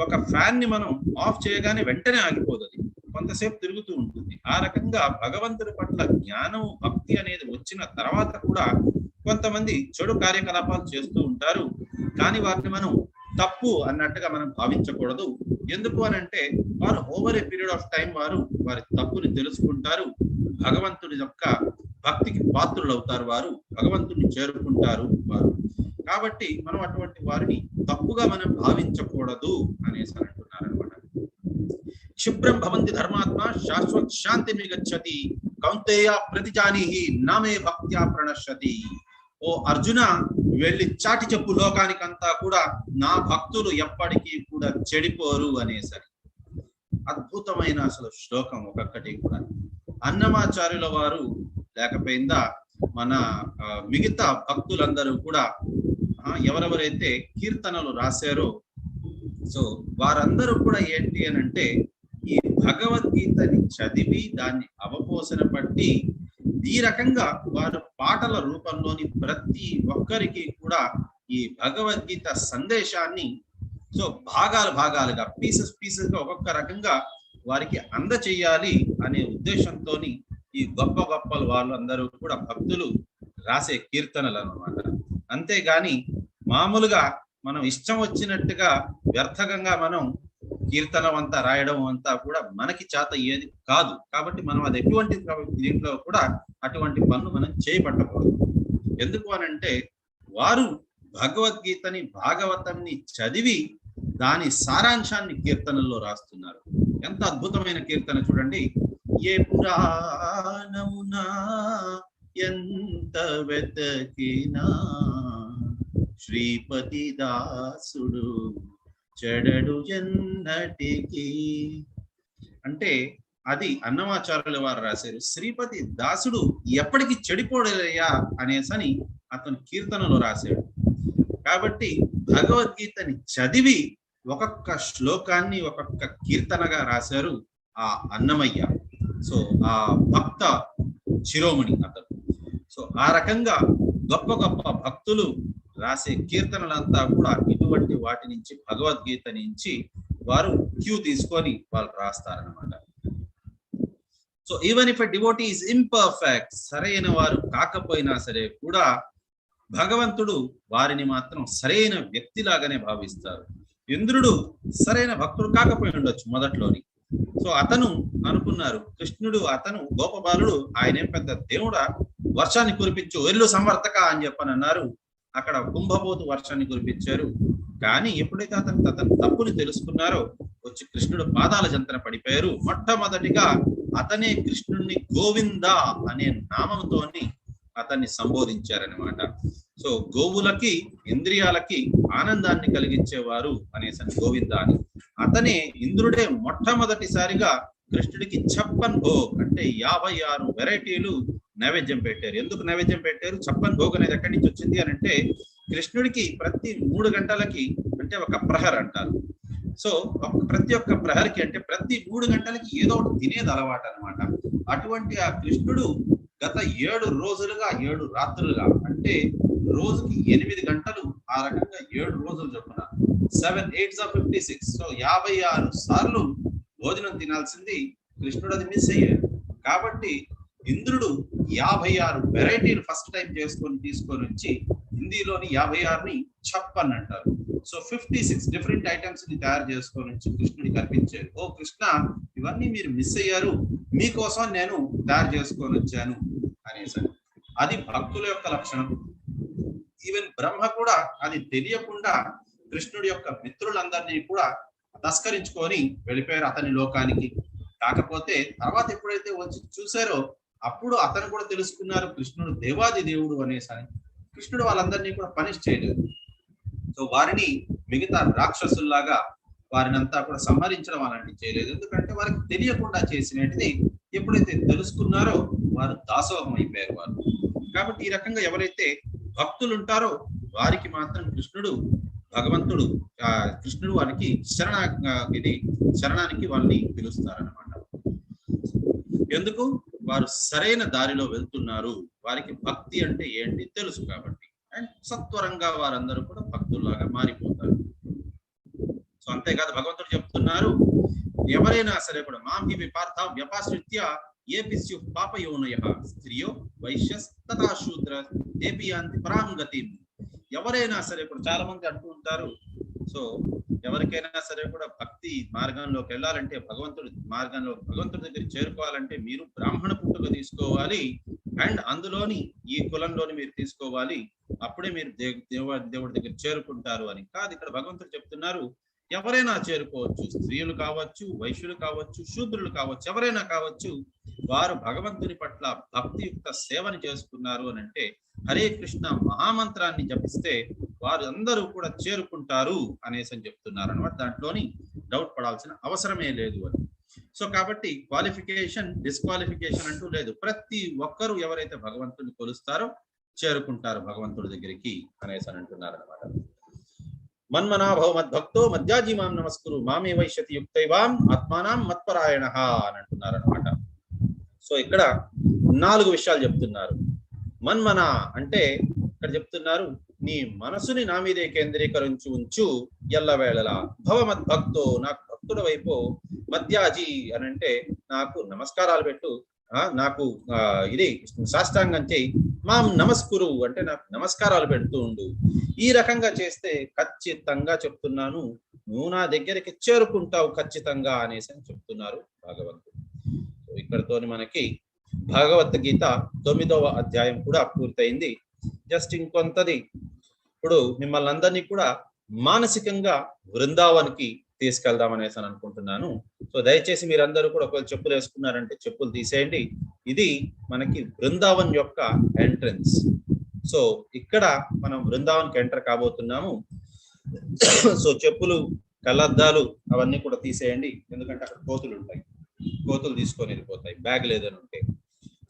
ఒక ఫ్యాన్ ని మనం ఆఫ్ చేయగానే వెంటనే ఆగిపోదు, అది కొంతసేపు తిరుగుతూ ఉంటుంది. ఆ రకంగా భగవంతుడి పట్ల జ్ఞానం భక్తి అనేది వచ్చిన తర్వాత కూడా కొంతమంది చెడు కార్యకలాపాలు చేస్తూ ఉంటారు, కానీ వాటిని మనం తప్పు అన్నట్టుగా మనం భావించకూడదు. ఎందుకు అని అంటే వారు over a period of time వారి తప్పుని తెలుసుకుంటారు, భగవంతుడి యొక్క భక్తికి పాత్రులు అవుతారు, వారు భగవంతుడిని చేరుకుంటారు వారు. కాబట్టి మనం అటువంటి వారిని తప్పుగా మనం భావించకూడదు అనేసి అంటున్నారు అనమాట. క్షిప్రం భవంతి ధర్మాత్మ శాశ్వత శాంతి నిగచ్చతి కౌంతేయ ప్రతిజానీహి నామే భక్త్యా ప్రణశ్యతి. ఓ అర్జున, వెళ్ళి చాటి చెప్పు లోకానికంతా కూడా నా భక్తులు ఎప్పటికీ కూడా చెడిపోరు అనేసరి. అద్భుతమైన అసలు శ్లోకం ఒక్కొక్కటి కూడా. అన్నమాచార్యుల వారు లేకపోయిందా మన మిగతా భక్తులందరూ కూడా ఎవరెవరైతే కీర్తనలు రాశారో సో వారందరూ కూడా ఏంటి అని అంటే ఈ భగవద్గీతని చదివి దాన్ని అవపోసన పట్టి ఈ రకంగా వారు పాటల రూపంలోని ప్రతి ఒక్కరికి కూడా ఈ భగవద్గీత సందేశాన్ని సో భాగాలుగా పీసెస్ గా ఒక్కొక్క రకంగా వారికి అందచేయాలి అనే ఉద్దేశంతో ఈ గొప్పలు వాళ్ళు అందరూ కూడా భక్తులు రాసే కీర్తనలు అన్నమాట. అంతేగాని మామూలుగా మనం ఇష్టం వచ్చినట్టుగా వ్యర్థకంగా మనం కీర్తనం అంతా రాయడం అంతా కూడా మనకి చేత ఏది కాదు. కాబట్టి మనం అది ఎటువంటి దీంట్లో కూడా అటువంటి పనులు మనం చేయబట్టకూడదు. ఎందుకు అనంటే వారు భగవద్గీతని భాగవతాన్ని చదివి దాని సారాంశాన్ని కీర్తనల్లో రాస్తున్నారు. ఎంత అద్భుతమైన కీర్తన చూడండి. ఏ పురాణమునా ఎంత వెతకినా శ్రీపతి దాసుడు చెడడు ఎన్నటికి అంటే అది అన్నమాచార్యుల వారు రాశారు. శ్రీపతి దాసుడు ఎప్పటికీ చెడిపోడలయ్యా అనేసని అతను కీర్తనలో రాశాడు. కాబట్టి భగవద్గీతని చదివి ఒక్కొక్క శ్లోకాన్ని ఒక్కొక్క కీర్తనగా రాశారు ఆ అన్నమయ్య. సో ఆ భక్త శిరోమణి అతను. సో ఆ రకంగా గొప్ప గొప్ప భక్తులు రాసే కీర్తనలంతా కూడా ఇటువంటి వాటి నుంచి భగవద్గీత నుంచి వారు క్యూ తీసుకొని వాళ్ళు రాస్తారనమాట. So even if a devotee is imperfect, సరైన వారు కాకపోయినా సరే కూడా భగవంతుడు వారిని మాత్రం సరైన వ్యక్తిలాగానే భావిస్తారు. ఇంద్రుడు సరైన భక్తుడు కాకపోయి ఉండొచ్చు మొదట్లోని. సో అతను అనుకున్నారు కృష్ణుడు, అతను గోపబాలుడు, ఆయనేం పెద్ద దేవుడా, వర్షాన్ని కురిపించు, ఎల్లు సంవర్తక అని చెప్పని అన్నారు. అక్కడ కుంభపోతు వర్షాన్ని కురిపించారు. కానీ ఎప్పుడైతే అతను తప్పుని తెలుసుకున్నారో వచ్చి కృష్ణుడు పాదాల జంతన పడిపోయారు. మొట్టమొదటిగా అతనే కృష్ణుడిని గోవింద అనే నామంతోని అతన్ని సంబోధించారనమాట. సో గోవులకి ఇంద్రియాలకి ఆనందాన్ని కలిగించేవారు అనేసి గోవింద అని. అతనే ఇంద్రుడే మొట్టమొదటిసారిగా కృష్ణుడికి 56 భోగ్ అంటే 56 వెరైటీలు నైవేద్యం పెట్టారు. ఎందుకు నైవేద్యం పెట్టారు? 56 భోగ్ అనేది ఎక్కడి నుంచి వచ్చింది అని అంటే కృష్ణుడికి ప్రతి 3 గంటలకి అంటే ఒక ప్రహర్ అంటారు. సో ప్రతి ఒక్క ప్రహర్కి అంటే ప్రతి 3 గంటలకి ఏదో ఒకటి తినేది అలవాటు అనమాట. అటువంటి ఆ కృష్ణుడు గత 7 రోజులుగా 7 రాత్రులుగా అంటే రోజుకి 8 గంటలు ఆ రకంగా 7 రోజులు చొప్పున 7 8 56. సో 56 సార్లు భోజనం తినాల్సింది కృష్ణుడు అది మిస్ అయ్యాడు. కాబట్టి ఇంద్రుడు 56 వెరైటీలు ఫస్ట్ టైం తీసుకొని వచ్చి హిందీలోని 56ని 56 అంటారు. సో 56 డిఫరెంట్ ఐటమ్స్ ని తయారు చేసుకొని వచ్చి కృష్ణుడికి అర్పించారు. ఓ కృష్ణ, ఇవన్నీ మీరు మిస్ అయ్యారు, మీకోసం నేను తయారు చేసుకొని వచ్చాను అనేసి. అది భక్తుల యొక్క లక్షణం. ఈవెన్ బ్రహ్మ కూడా అది తెలియకుండా కృష్ణుడి యొక్క మిత్రులందరినీ కూడా తస్కరించుకొని వెళ్ళిపోయారు అతని లోకానికి. కాకపోతే తర్వాత ఎప్పుడైతే వచ్చి చూసారో అప్పుడు అతను కూడా తెలుసుకున్నారు కృష్ణుడు దేవాది దేవుడు అనేసి. కృష్ణుడు వాళ్ళందరినీ కూడా పనిష్ చేయలేదు. సో వారిని మిగతా రాక్షసుల్లాగా వారిని అంతా కూడా సంహరించడం అలాంటివి చేయలేదు. ఎందుకంటే వారికి తెలియకుండా చేసినది ఎప్పుడైతే తెలుసుకున్నారో వారు దాసోహం అయిపోయారు వారు. కాబట్టి ఈ రకంగా ఎవరైతే భక్తులు ఉంటారో వారికి మాత్రం భగవంతుడు కృష్ణుడు వారికి శరణానికి వాళ్ళని పిలుస్తారనమాట. ఎందుకు? వారు సరైన దారిలో వెళ్తున్నారు, వారికి భక్తి అంటే ఏంటి తెలుసు కాబట్టి. అండ్ సత్వరంగా వారందరూ కూడా భక్తుల్లాగా మారిపోతారు. సో అంతేకాదు భగవంతుడు చెప్తున్నారు, ఎవరైనా సరే కూడా మాంహి విపార్థ వ్యపాశ్రిత్య ఏపిస్యు పాపయోనయ స్త్రియో వైశ్యస్ తథా శూద్ర ఏపియాంతి పరాంగతి. ఎవరైనా సరే కూడా చాలా మంది అంటూ ఉంటారు, సో ఎవరికైనా సరే కూడా భక్తి మార్గంలోకి వెళ్ళాలంటే భగవంతుడి దగ్గర చేరుకోవాలంటే మీరు బ్రాహ్మణ పుట్టుక తీసుకోవాలి అండ్ అందులోని ఈ కులంలోని మీరు తీసుకోవాలి, అప్పుడే మీరు దేవుడి దగ్గర చేరుకుంటారు అని. కాదు, ఇక్కడ భగవంతుడు చెప్తున్నారు ఎవరైనా చేరుకోవచ్చు, స్త్రీలు కావచ్చు, వైశ్యులు కావచ్చు, శూద్రులు కావచ్చు, ఎవరైనా కావచ్చు, వారు భగవంతుని పట్ల భక్తియుక్త సేవని చేసుకున్నారు అని అంటే హరే కృష్ణ మహామంత్రాన్ని జపిస్తే వారు అందరూ కూడా చేరుకుంటారు అనేసి అని చెప్తున్నారు అనమాట. దాంట్లోని డౌట్ పడాల్సిన అవసరమే లేదు అని. సో కాబట్టి క్వాలిఫికేషన్ డిస్క్వాలిఫికేషన్ అంటూ లేదు. ప్రతి ఒక్కరూ ఎవరైతే భగవంతుని కొలుస్తారో చేరుకుంటారు భగవంతుడి దగ్గరికి అనేసి అని అంటున్నారు అనమాట. మన్మనా భవ మద్భక్తో మధ్యాజీ మాం నమస్కురు మామే వైశ్యతి యుక్తైవాం ఆత్మానాం మత్పరాయణ అని అంటున్నారు అనమాట. సో ఇక్కడ 4 విషయాలు చెప్తున్నారు. మన్మన అంటే ఇక్కడ చెప్తున్నారు నీ మనసుని నా మీదే కేంద్రీకరించి ఉంచు ఎల్లవేళలా. భవ మద్భక్తో నాకు భక్తుల వైపు, మధ్యాజీ అని అంటే నాకు నమస్కారాలు పెట్టు, నాకు ఇది సాష్టాంగం చేయి, మాం నమస్కురు అంటే నాకు నమస్కారాలు పెడుతూ ఉండు. ఈ రకంగా చేస్తే ఖచ్చితంగా చెప్తున్నాను నువ్వు నా దగ్గరికి చేరుకుంటావు ఖచ్చితంగా అనేసి అని చెప్తున్నారు భగవంతుడు. ఇక్కడతోని మనకి భగవద్గీత 9వ అధ్యాయం కూడా పూర్తయింది. జస్ట్ ఇంకొంతది ఇప్పుడు మిమ్మల్ని అందరినీ కూడా మానసికంగా బృందావన్కి తీసుకెళ్దాం అనేసి అని అనుకుంటున్నాను. సో దయచేసి మీరందరూ కూడా ఒకవేళ చెప్పులు వేసుకున్నారంటే చెప్పులు తీసేయండి. ఇది మనకి బృందావన్ యొక్క ఎంట్రన్స్. సో ఇక్కడ మనం బృందావన్కి ఎంటర్ కాబోతున్నాము. సో చెప్పులు, కళ్ళద్దాలు అవన్నీ కూడా తీసేయండి, ఎందుకంటే అక్కడ కోతులు ఉంటాయి. కోతులు తీసుకొని వెళ్ళిపోతాయి బ్యాగ్ లేదని ఉంటే.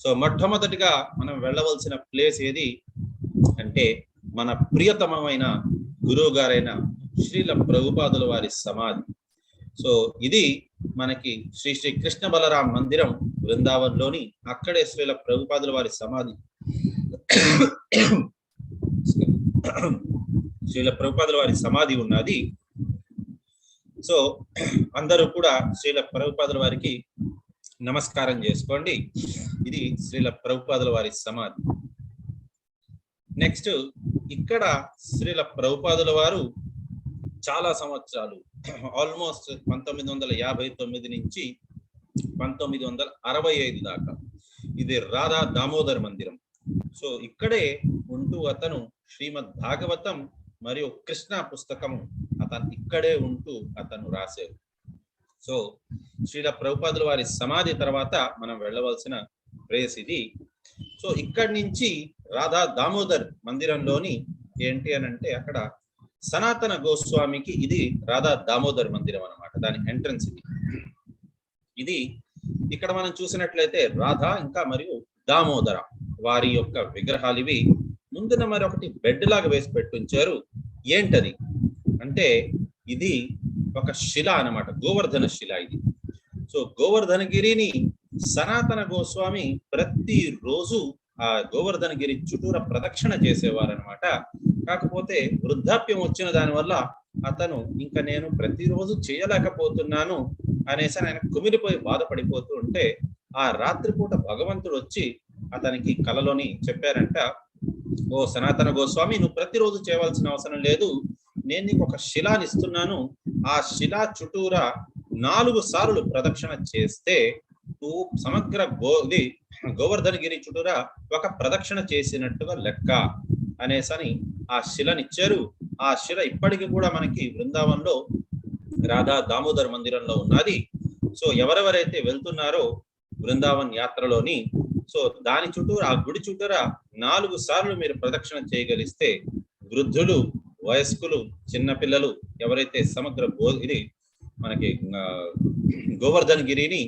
సో మొట్టమొదటిగా మనం వెళ్ళవలసిన ప్లేస్ ఏది అంటే మన ప్రియతమమైన గురువు గారైన శ్రీల ప్రభుపాదుల వారి సమాధి. సో ఇది మనకి శ్రీ శ్రీ కృష్ణ బలరాం మందిరం బృందావన్లోని, అక్కడే శ్రీల ప్రభుపాదుల వారి సమాధి శ్రీల ప్రభుపాదుల వారి సమాధి ఉన్నది. సో అందరూ కూడా శ్రీల ప్రభుపాదుల వారికి నమస్కారం చేసుకోండి. ఇది శ్రీల ప్రభుపాదుల వారి సమాధి. నెక్స్ట్ ఇక్కడ శ్రీల ప్రభుపాదుల వారు చాలా సంవత్సరాలు, ఆల్మోస్ట్ 1959 నుంచి 1965 దాకా ఇది రాధా దామోదర్ మందిరం. సో ఇక్కడే ఉంటూ అతను శ్రీమద్ భాగవతం మరియు కృష్ణ పుస్తకం అతను ఇక్కడే ఉంటూ అతను రాశారు. సో శ్రీల ప్రభుపాదుల వారి సమాధి తర్వాత మనం వెళ్ళవలసిన ప్లేస్ ఇది. సో ఇక్కడి నుంచి రాధా దామోదర్ మందిరంలోని ఏంటి అని అంటే అక్కడ సనాతన గోస్వామికి ఇది రాధా దామోదర్ మందిరం అన్నమాట, దాని ఎంట్రన్స్ ఇది. ఇది ఇక్కడ మనం చూసినట్లయితే రాధా ఇంకా మరియు దామోదర వారి యొక్క విగ్రహాలు ఇవి. ముందున మరి ఒకటి బెడ్ లాగా వేసి పెట్టుంచారు. ఏంటది అంటే ఇది ఒక శిల అన్నమాట, గోవర్ధన శిల ఇది. సో గోవర్ధనగిరిని సనాతన గోస్వామి ప్రతిరోజు ఆ గోవర్ధనగిరి చుట్టూరా ప్రదక్షిణ చేసేవారు అనమాట. కాకపోతే వృద్ధాప్యం వచ్చిన దాని వల్ల అతను ఇంకా నేను ప్రతిరోజు చేయలేకపోతున్నాను అనేసి ఆయన కుమిలిపోయి బాధపడిపోతూ ఉంటే ఆ రాత్రిపూట భగవంతుడు వచ్చి అతనికి కలలోని చెప్పారంట, ఓ సనాతన గోస్వామి, నువ్వు ప్రతిరోజు చేయవలసిన అవసరం లేదు, నేను నీకు ఒక శిలాని ఇస్తున్నాను. ఆ శిలా చుట్టూరా 4 సార్లు ప్రదక్షిణ చేస్తే నువ్వు సమగ్ర గోవర్ధనగిరి చుట్టూరా ఒక ప్రదక్షిణ చేసినట్టుగా లెక్క అనేసని ఆ శిలనిచ్చారు. ఆ శిల ఇప్పటికీ కూడా మనకి బృందావనంలో రాధా దామోదర్ మందిరంలో ఉన్నది. సో ఎవరెవరైతే వెళ్తున్నారో బృందావన్ యాత్రలోని, సో దాని చుట్టూరా ఆ గుడి చుట్టూరా 4 సార్లు మీరు ప్రదక్షిణ చేయగలిస్తే వృద్ధులు, వయస్కులు, చిన్నపిల్లలు ఎవరైతే సమగ్ర ఇది మనకి గోవర్ధనగిరిని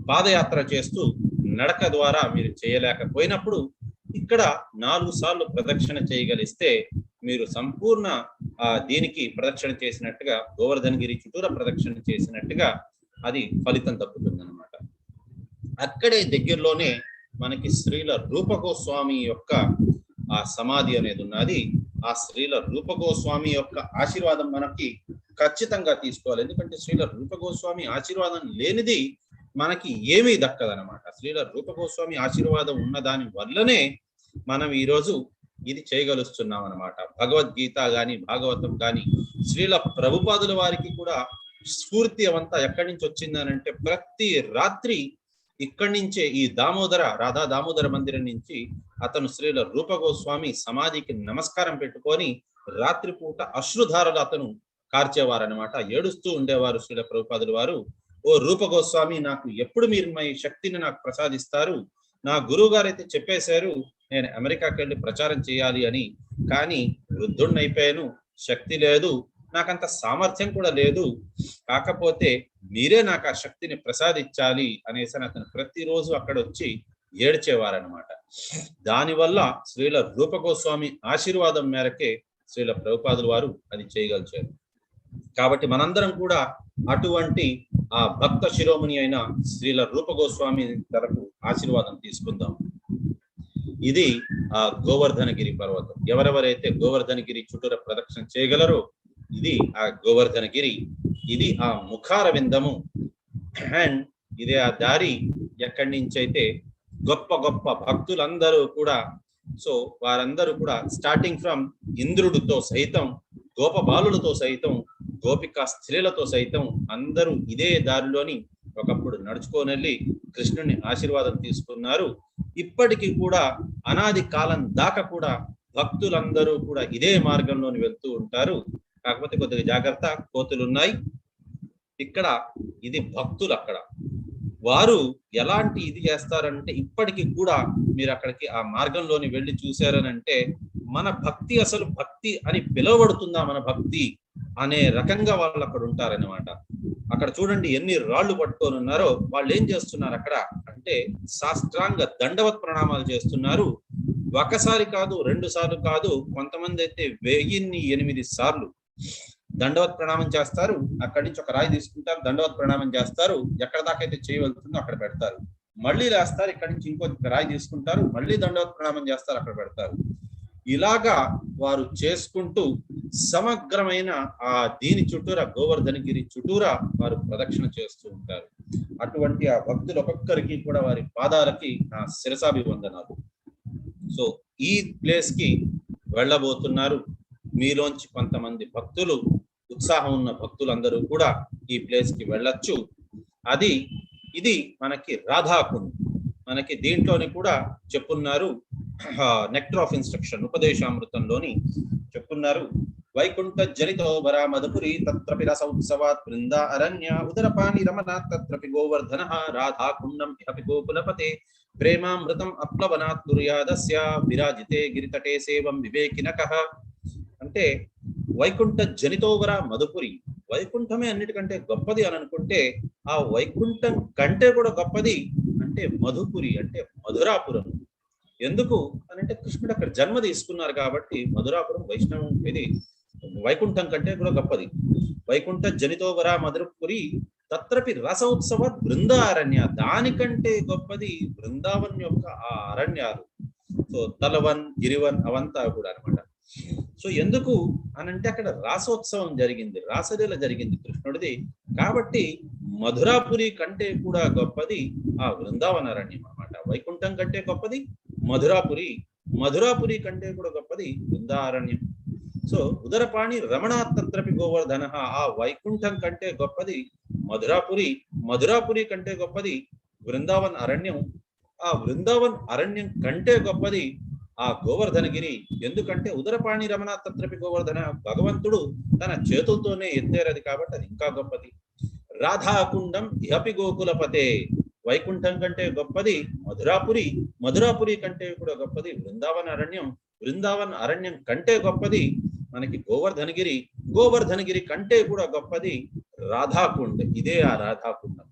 పాదయాత్ర చేస్తూ నడక ద్వారా మీరు చేయలేకపోయినప్పుడు ఇక్కడ 4 సార్లు ప్రదక్షిణ చేయగలిస్తే మీరు సంపూర్ణ దీనికి ప్రదక్షిణ చేసినట్టుగా, గోవర్ధనగిరి చుట్టూరా ప్రదక్షిణ చేసినట్టుగా అది ఫలితం దక్కుతుంది అనమాట. అక్కడే దగ్గరలోనే మనకి శ్రీల రూపగోస్వామి యొక్క ఆ సమాధి అనేది ఉన్నది. ఆ శ్రీల రూపగోస్వామి యొక్క ఆశీర్వాదం మనకి ఖచ్చితంగా తీసుకోవాలి. ఎందుకంటే శ్రీల రూపగోస్వామి ఆశీర్వాదం లేనిది మనకి ఏమీ దక్కదనమాట. శ్రీల రూపగోస్వామి ఆశీర్వాదం ఉన్న దాని వల్లనే మనం ఈరోజు ఇది చేయగలుస్తున్నాం అనమాట. భగవద్గీత గాని భాగవతం గాని శ్రీల ప్రభుపాదుల వారికి కూడా స్ఫూర్తి అవంతా ఎక్కడి నుంచి వచ్చిందనంటే ప్రతి రాత్రి ఇక్కడి నుంచే ఈ రాధా దామోదర మందిరం నుంచి అతను శ్రీల రూపగోస్వామి సమాధికి నమస్కారం పెట్టుకొని రాత్రిపూట అశ్రుధారలు అతను కార్చేవారనమాట. ఏడుస్తూ ఉండేవారు శ్రీల ప్రభుపాదుల వారు, ఓ రూపగోస్వామి, నాకు ఎప్పుడు మీరు మీ శక్తిని నాకు ప్రసాదిస్తారు? నా గురువు గారు అయితే చెప్పేశారు నేను అమెరికాకి వెళ్ళి ప్రచారం చేయాలి అని, కానీ వృద్ధుడినైపోయాను, శక్తి లేదు, నాకంత సామర్థ్యం కూడా లేదు, కాకపోతే మీరే నాకు ఆ శక్తిని ప్రసాదించాలి అనేసి అతను ప్రతిరోజు అక్కడ వచ్చి ఏడ్చేవారనమాట. దానివల్ల శ్రీల రూపగోస్వామి ఆశీర్వాదం మేరకే శ్రీల ప్రభుపాదుల వారు అది చేయగలిచారు. కాబట్టి మనందరం కూడా అటువంటి ఆ భక్త శిరోమణి అయిన శ్రీల రూపగోస్వామి తరపు ఆశీర్వాదం తీసుకుందాం. ఇది ఆ గోవర్ధనగిరి పర్వతం. ఎవరెవరైతే గోవర్ధనగిరి చుట్టూర ప్రదక్షిణ చేయగలరో ఇది ఆ గోవర్ధనగిరి, ఇది ఆ ముఖార విందము, అండ్ ఇదే ఆ దారి. ఎక్కడి నుంచి అయితే గొప్ప గొప్ప భక్తులందరూ కూడా, సో వారందరూ కూడా స్టార్టింగ్ ఫ్రమ్ ఇంద్రుడితో సైతం, గోపబాలులతో సైతం, గోపికా స్త్రీలతో సైతం అందరూ ఇదే దారిలోని ఒకప్పుడు నడుచుకొని వెళ్ళి కృష్ణుని ఆశీర్వాదం తీసుకున్నారు. ఇప్పటికీ కూడా అనాది కాలం దాకా కూడా భక్తులందరూ కూడా ఇదే మార్గంలోని వెళ్తూ ఉంటారు. కాకపోతే కొద్దిగా జాగ్రత్త, కోతులు ఉన్నాయి ఇక్కడ. ఇది భక్తులు అక్కడ, వారు ఎలాంటి ఇది చేస్తారంటే ఇప్పటికీ కూడా మీరు అక్కడికి ఆ మార్గంలోని వెళ్ళి చూశారనంటే మన భక్తి అసలు భక్తి అని పిలువబడుతుందా, మన భక్తి అనే రకంగా వాళ్ళు అక్కడ ఉంటారనమాట. అక్కడ చూడండి ఎన్ని రాళ్లు పట్టుకొని ఉన్నారో. వాళ్ళు ఏం చేస్తున్నారు అక్కడ అంటే శాస్త్రాంగ దండవత్ ప్రణామాలు చేస్తున్నారు. ఒకసారి కాదు, 2 సార్లు కాదు, కొంతమంది అయితే 1008 సార్లు దండవత్ ప్రణామం చేస్తారు. అక్కడి నుంచి ఒక రాయి తీసుకుంటారు, దండవత్ ప్రణామం చేస్తారు. ఎక్కడ దాకా అయితే చేయవలసిందో అక్కడ పెడతారు, మళ్ళీ లేస్తారు. ఇక్కడి నుంచి ఇంకో రాయి తీసుకుంటారు, మళ్ళీ దండవత్ ప్రణామం చేస్తారు, అక్కడ పెడతారు. ఇలాగా వారు చేసుకుంటూ సమగ్రమైన ఆ దీని చుట్టూరా, గోవర్ధనగిరి చుట్టూరా వారు ప్రదక్షిణ చేస్తూ ఉంటారు. అటువంటి ఆ భక్తులు ఒక్కొక్కరికి కూడా వారి పాదాలకి నా శిరసాభివందనాలు. సో ఈ ప్లేస్ కి వెళ్ళబోతున్నారు. మీలోంచి కొంతమంది భక్తులు, ఉత్సాహం ఉన్న భక్తులందరూ కూడా ఈ ప్లేస్ కి వెళ్ళొచ్చు. ఇది మనకి రాధాకుండ్. మనకి దీంట్లోని కూడా చెప్పున్నారు, నెక్టర్ ఆఫ్ ఇన్స్ట్రక్షన్ ఉపదేశామృతంలోని చెప్పున్నారు. వైకుంఠ జనితోబర మధుపురి తత్రపి రస ఉత్సవాత్ బృంద అరణ్య ఉదరపాణి రమణాత్ తత్రపి గోవర్ధన రాధాకుండం ఇహపి గోకులపతే ప్రేమామృతం అప్లవనాత్ కుర్యాదస్య విరాజితే గిరితటే సేవం వివేకినకః. అంటే వైకుంఠ జనితోబర మధుపురి, వైకుంఠమే అన్నిటికంటే గొప్పది అని అనుకుంటే ఆ వైకుంఠం కంటే కూడా గొప్పది అంటే మధుపురి, అంటే మధురాపురం. ఎందుకు అని అంటే కృష్ణుడు అక్కడ జన్మ తీసుకున్నారు కాబట్టి మధురాపురం వైష్ణవం ఇది వైకుంఠం కంటే కూడా గొప్పది. వైకుంఠ జనితోబర మధురపురి తత్రపి రస ఉత్సవ బృందారణ్య, దానికంటే గొప్పది బృందావన్ యొక్క ఆ అరణ్యాలు. సో తలవన్, గిరివన్ అవంతా కూడా అనమాట. సో ఎందుకు అనంటే అక్కడ రాసోత్సవం జరిగింది, రాసలీల జరిగింది కృష్ణుడిది. కాబట్టి మధురాపురి కంటే కూడా గొప్పది ఆ బృందావన అరణ్యం అన్నమాట. వైకుంఠం కంటే గొప్పది మధురాపురి, మధురాపురి కంటే కూడా గొప్పది బృందారణ్యం. సో ఉదరపాణి రమణాత్ తత్రపి గోవర్ధన, ఆ వైకుంఠం కంటే గొప్పది మధురాపురి, మధురాపురి కంటే గొప్పది బృందావన్ అరణ్యం, ఆ బృందావన్ అరణ్యం కంటే గొప్పది ఆ గోవర్ధనగిరి. ఎందుకంటే ఉదరపాణి రమణాత్ తత్రపి గోవర్ధన, భగవంతుడు తన చేతులతోనే ఎత్తేరది కాబట్టి అది ఇంకా గొప్పది. రాధాకుండం ఇహపి గోకులపతే, వైకుంఠం కంటే గొప్పది మధురాపురి, మధురాపురి కంటే కూడా గొప్పది బృందావన అరణ్యం, బృందావన్ అరణ్యం కంటే గొప్పది మనకి గోవర్ధనగిరి, గోవర్ధనగిరి కంటే కూడా గొప్పది రాధాకుండ్. ఇదే ఆ రాధాకుండం.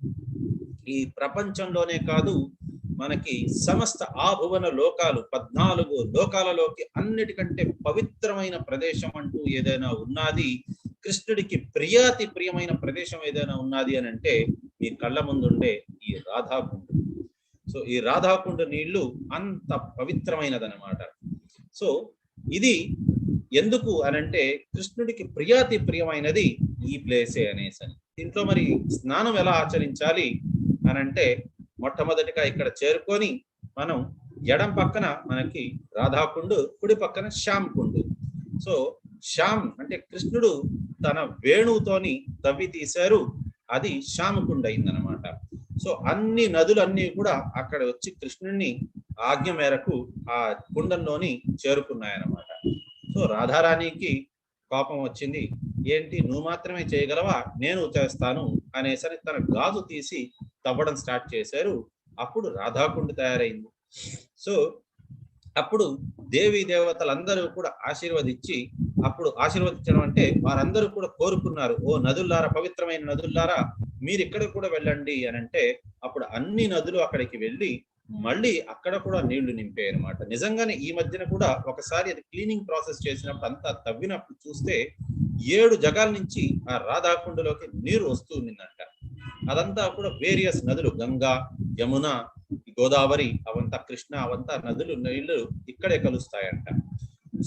ఈ ప్రపంచంలోనే కాదు, మనకి సమస్త ఆభువన లోకాలు 14 లోకాలలోకి అన్నిటికంటే పవిత్రమైన ప్రదేశం అంటూ ఏదైనా ఉన్నది, కృష్ణుడికి ప్రియాతి ప్రియమైన ప్రదేశం ఏదైనా ఉన్నది అని అంటే మీ కళ్ళ ముందుండే ఈ రాధాకుండ్. సో ఈ రాధాకుండ్ నీళ్లు అంత పవిత్రమైనదనమాట. సో ఇది ఎందుకు అనంటే కృష్ణుడికి ప్రియాతి ప్రియమైనది ఈ ప్లేసే అనేసి. దీంట్లో మరి స్నానం ఎలా ఆచరించాలి అనంటే మొట్టమొదటిగా ఇక్కడ చేరుకొని మనం ఎడం పక్కన మనకి రాధాకుండ్, కుడి పక్కన శ్యామ్ కుండ్. సో శ్యామ్ అంటే కృష్ణుడు తన వేణువుతోని తవ్వి తీశారు, అది శ్యామకుండ్ అయిందనమాట. సో అన్ని నదులన్నీ కూడా అక్కడ వచ్చి కృష్ణుడిని ఆజ్ఞ మేరకు ఆ కుండంలోని చేరుకున్నాయన్నమాట. సో రాధారాణికి కోపం వచ్చింది, ఏంటి నువ్వు మాత్రమే చేయగలవా, నేను చేస్తాను అనేసరి తన గాజు తీసి తవ్వడం స్టార్ట్ చేశారు. అప్పుడు రాధాకుండ్ తయారైంది. సో అప్పుడు దేవీ దేవతలందరూ కూడా ఆశీర్వదించడం అంటే వారందరూ కూడా కోరుకున్నారు, ఓ నదుల్లారా, పవిత్రమైన నదుల్లారా మీరు ఇక్కడ కూడా వెళ్ళండి అని అంటే అప్పుడు అన్ని నదులు అక్కడికి వెళ్ళి మళ్ళీ అక్కడ కూడా నీళ్లు నింపాయి అనమాట. నిజంగానే ఈ మధ్యన కూడా ఒకసారి అది క్లీనింగ్ ప్రాసెస్ చేసినప్పుడు అంతా తవ్వినప్పుడు చూస్తే 7 జగాల నుంచి ఆ రాధాకుండలోకి నీరు వస్తూ ఉండిందంట. అదంతా కూడా వేరియస్ నదులు, గంగా, యమున, గోదావరి, అవంతా కృష్ణ, అవంతా నదులు నీళ్లు ఇక్కడే కలుస్తాయంట.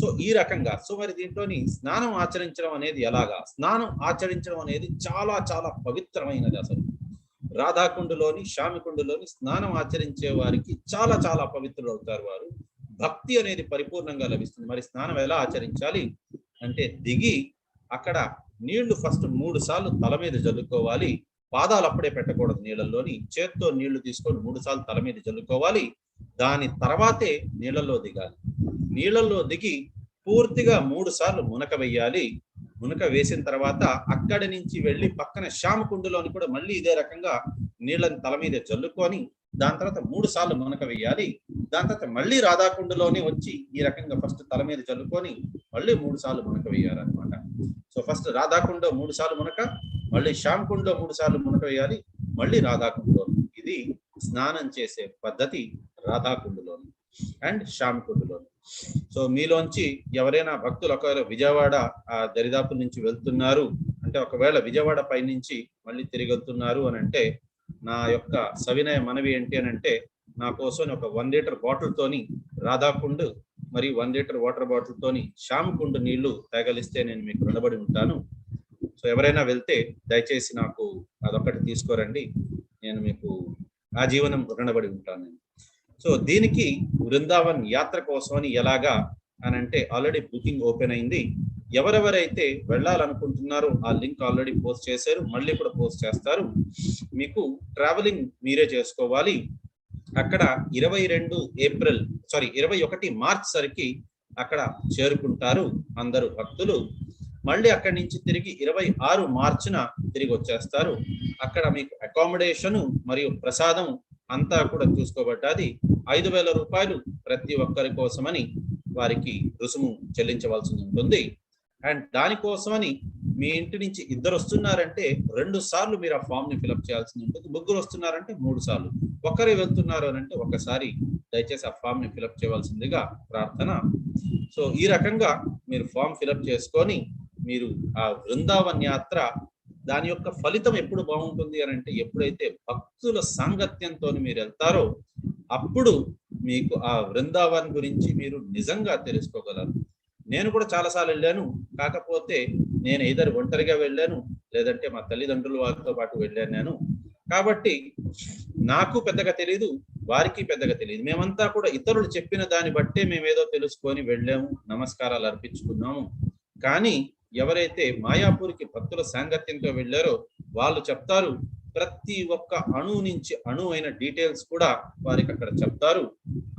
సో ఈ రకంగా సో మరి దీంట్లోని స్నానం ఆచరించడం అనేది ఎలాగా? స్నానం ఆచరించడం అనేది చాలా చాలా పవిత్రమైనది. అసలు రాధాకుండులోని, శ్యామికుండులోని స్నానం ఆచరించే వారికి చాలా చాలా పవిత్రులు అవుతారు వారు. భక్తి అనేది పరిపూర్ణంగా లభిస్తుంది. మరి స్నానం ఎలా ఆచరించాలి అంటే దిగి అక్కడ నీళ్లు ఫస్ట్ 3 సార్లు తల మీద జల్లుకోవాలి. పాదాలు అప్పుడే పెట్టకూడదు నీళ్ళల్లోని, చేత్తో నీళ్లు తీసుకొని 3 సార్లు తల మీద జల్లుకోవాలి. దాని తర్వాతే నీళ్ళల్లో దిగాలి. నీళ్ళల్లో దిగి పూర్తిగా 3 సార్లు మునక వెయ్యాలి. మునక వేసిన తర్వాత అక్కడి నుంచి వెళ్ళి పక్కన శ్యామకుండులోని కూడా మళ్ళీ ఇదే రకంగా నీళ్ళని తల మీద జల్లుకొని దాని తర్వాత 3 సార్లు మునక వెయ్యాలి. దాని తర్వాత మళ్ళీ రాధాకుండులోని వచ్చి ఈ రకంగా ఫస్ట్ తల మీద జల్లుకొని మళ్ళీ 3 సార్లు మునక వెయ్యాలన్నమాట. సో ఫస్ట్ రాధాకుండ 3 సార్లు మునక, మళ్ళీ శ్యామ్ కుండ్లో 3 సార్లు మునక వేయాలి, మళ్ళీ రాధాకుండ్లో. ఇది స్నానం చేసే పద్ధతి రాధాకుండులోను అండ్ శ్యామ్ కుండులోను. సో మీలోంచి ఎవరైనా భక్తులు ఒకవేళ విజయవాడ ఆ దరిదాపు నుంచి వెళ్తున్నారు అంటే, ఒకవేళ విజయవాడ పై నుంచి మళ్ళీ తిరిగి వెళ్తున్నారు అని అంటే, నా యొక్క సవినయ మనవి ఏంటి అని అంటే, నా కోసం ఒక 1 లీటర్ బాటిల్ తోని రాధాకుండ్ మరియు 1 లీటర్ వాటర్ బాటిల్ తోని శ్యామ్ కుండ్ నీళ్లు తగలిస్తే నేను మీకు రుణపడి ఉంటాను. సో ఎవరైనా వెళ్తే దయచేసి నాకు అదొకటి తీసుకోరండి, నేను మీకు ఆజీవనం రుణపడి ఉంటాను. సో దీనికి బృందావన్ యాత్ర కోసం అని ఎలాగా అని అంటే, ఆల్రెడీ బుకింగ్ ఓపెన్ అయింది. ఎవరెవరైతే వెళ్ళాలనుకుంటున్నారో ఆ లింక్ ఆల్రెడీ పోస్ట్ చేశారు, మళ్ళీ కూడా పోస్ట్ చేస్తారు. మీకు ట్రావెలింగ్ మీరే చేసుకోవాలి. అక్కడ 21 మార్చ్ సరికి అక్కడ చేరుకుంటారు అందరూ భక్తులు. మళ్ళీ అక్కడి నుంచి తిరిగి 26 మార్చిన తిరిగి వచ్చేస్తారు. అక్కడ మీకు అకామిడేషన్ మరియు ప్రసాదం అంతా కూడా చూసుకోబడ్డది. 5,000 రూపాయలు ప్రతి ఒక్కరి కోసమని వారికి రుసుము చెల్లించవలసి ఉంటుంది. అండ్ దానికోసమని మీ ఇంటి నుంచి 2 వస్తున్నారంటే 2 సార్లు మీరు ఆ ఫామ్ ని ఫిలప్ చేయాల్సి ఉంటుంది. 3 వస్తున్నారంటే 3 సార్లు, ఒకరే వెళ్తున్నారు అని అంటే ఒకసారి దయచేసి ఆ ఫామ్ ని ఫిలప్ చేయవలసిందిగా ప్రార్థన. సో ఈ రకంగా మీరు ఫామ్ ఫిలప్ చేసుకొని మీరు ఆ బృందావన్ యాత్ర దాని యొక్క ఫలితం ఎప్పుడు బాగుంటుంది అని అంటే, ఎప్పుడైతే భక్తుల సాంగత్యంతో మీరు వెళ్తారో అప్పుడు మీకు ఆ బృందావన్ గురించి మీరు నిజంగా తెలుసుకోగలరు. నేను కూడా చాలాసార్లు వెళ్ళాను, కాకపోతే నేను ఏదో ఒంటరిగా వెళ్ళాను, లేదంటే మా తల్లిదండ్రుల వారితో పాటు వెళ్ళాను నేను. కాబట్టి నాకు పెద్దగా తెలియదు, వారికి పెద్దగా తెలియదు. మేమంతా కూడా ఇతరులు చెప్పిన దాన్ని బట్టే మేమేదో తెలుసుకొని వెళ్ళాము, నమస్కారాలు అర్పించుకున్నాము. కానీ ఎవరైతే మాయాపూర్కి భక్తుల సాంగత్యంతో వెళ్ళారో వాళ్ళు చెప్తారు, ప్రతి ఒక్క అణువు నుంచి అణువైన డీటెయిల్స్ కూడా వారికి అక్కడ చెప్తారు.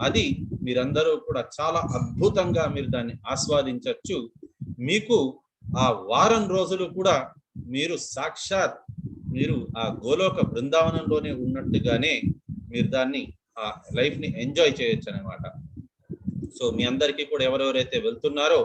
అది మీరందరూ కూడా చాలా అద్భుతంగా మీరు దాన్ని ఆస్వాదించవచ్చు. మీకు ఆ వారం రోజులు కూడా మీరు సాక్షాత్ మీరు ఆ గోలోక బృందావనంలోనే ఉన్నట్టుగానే మీరు దాన్ని ఆ లైఫ్ ని ఎంజాయ్ చేయొచ్చు అన్నమాట. సో మీ అందరికీ కూడా ఎవరెవరైతే వెళ్తున్నారో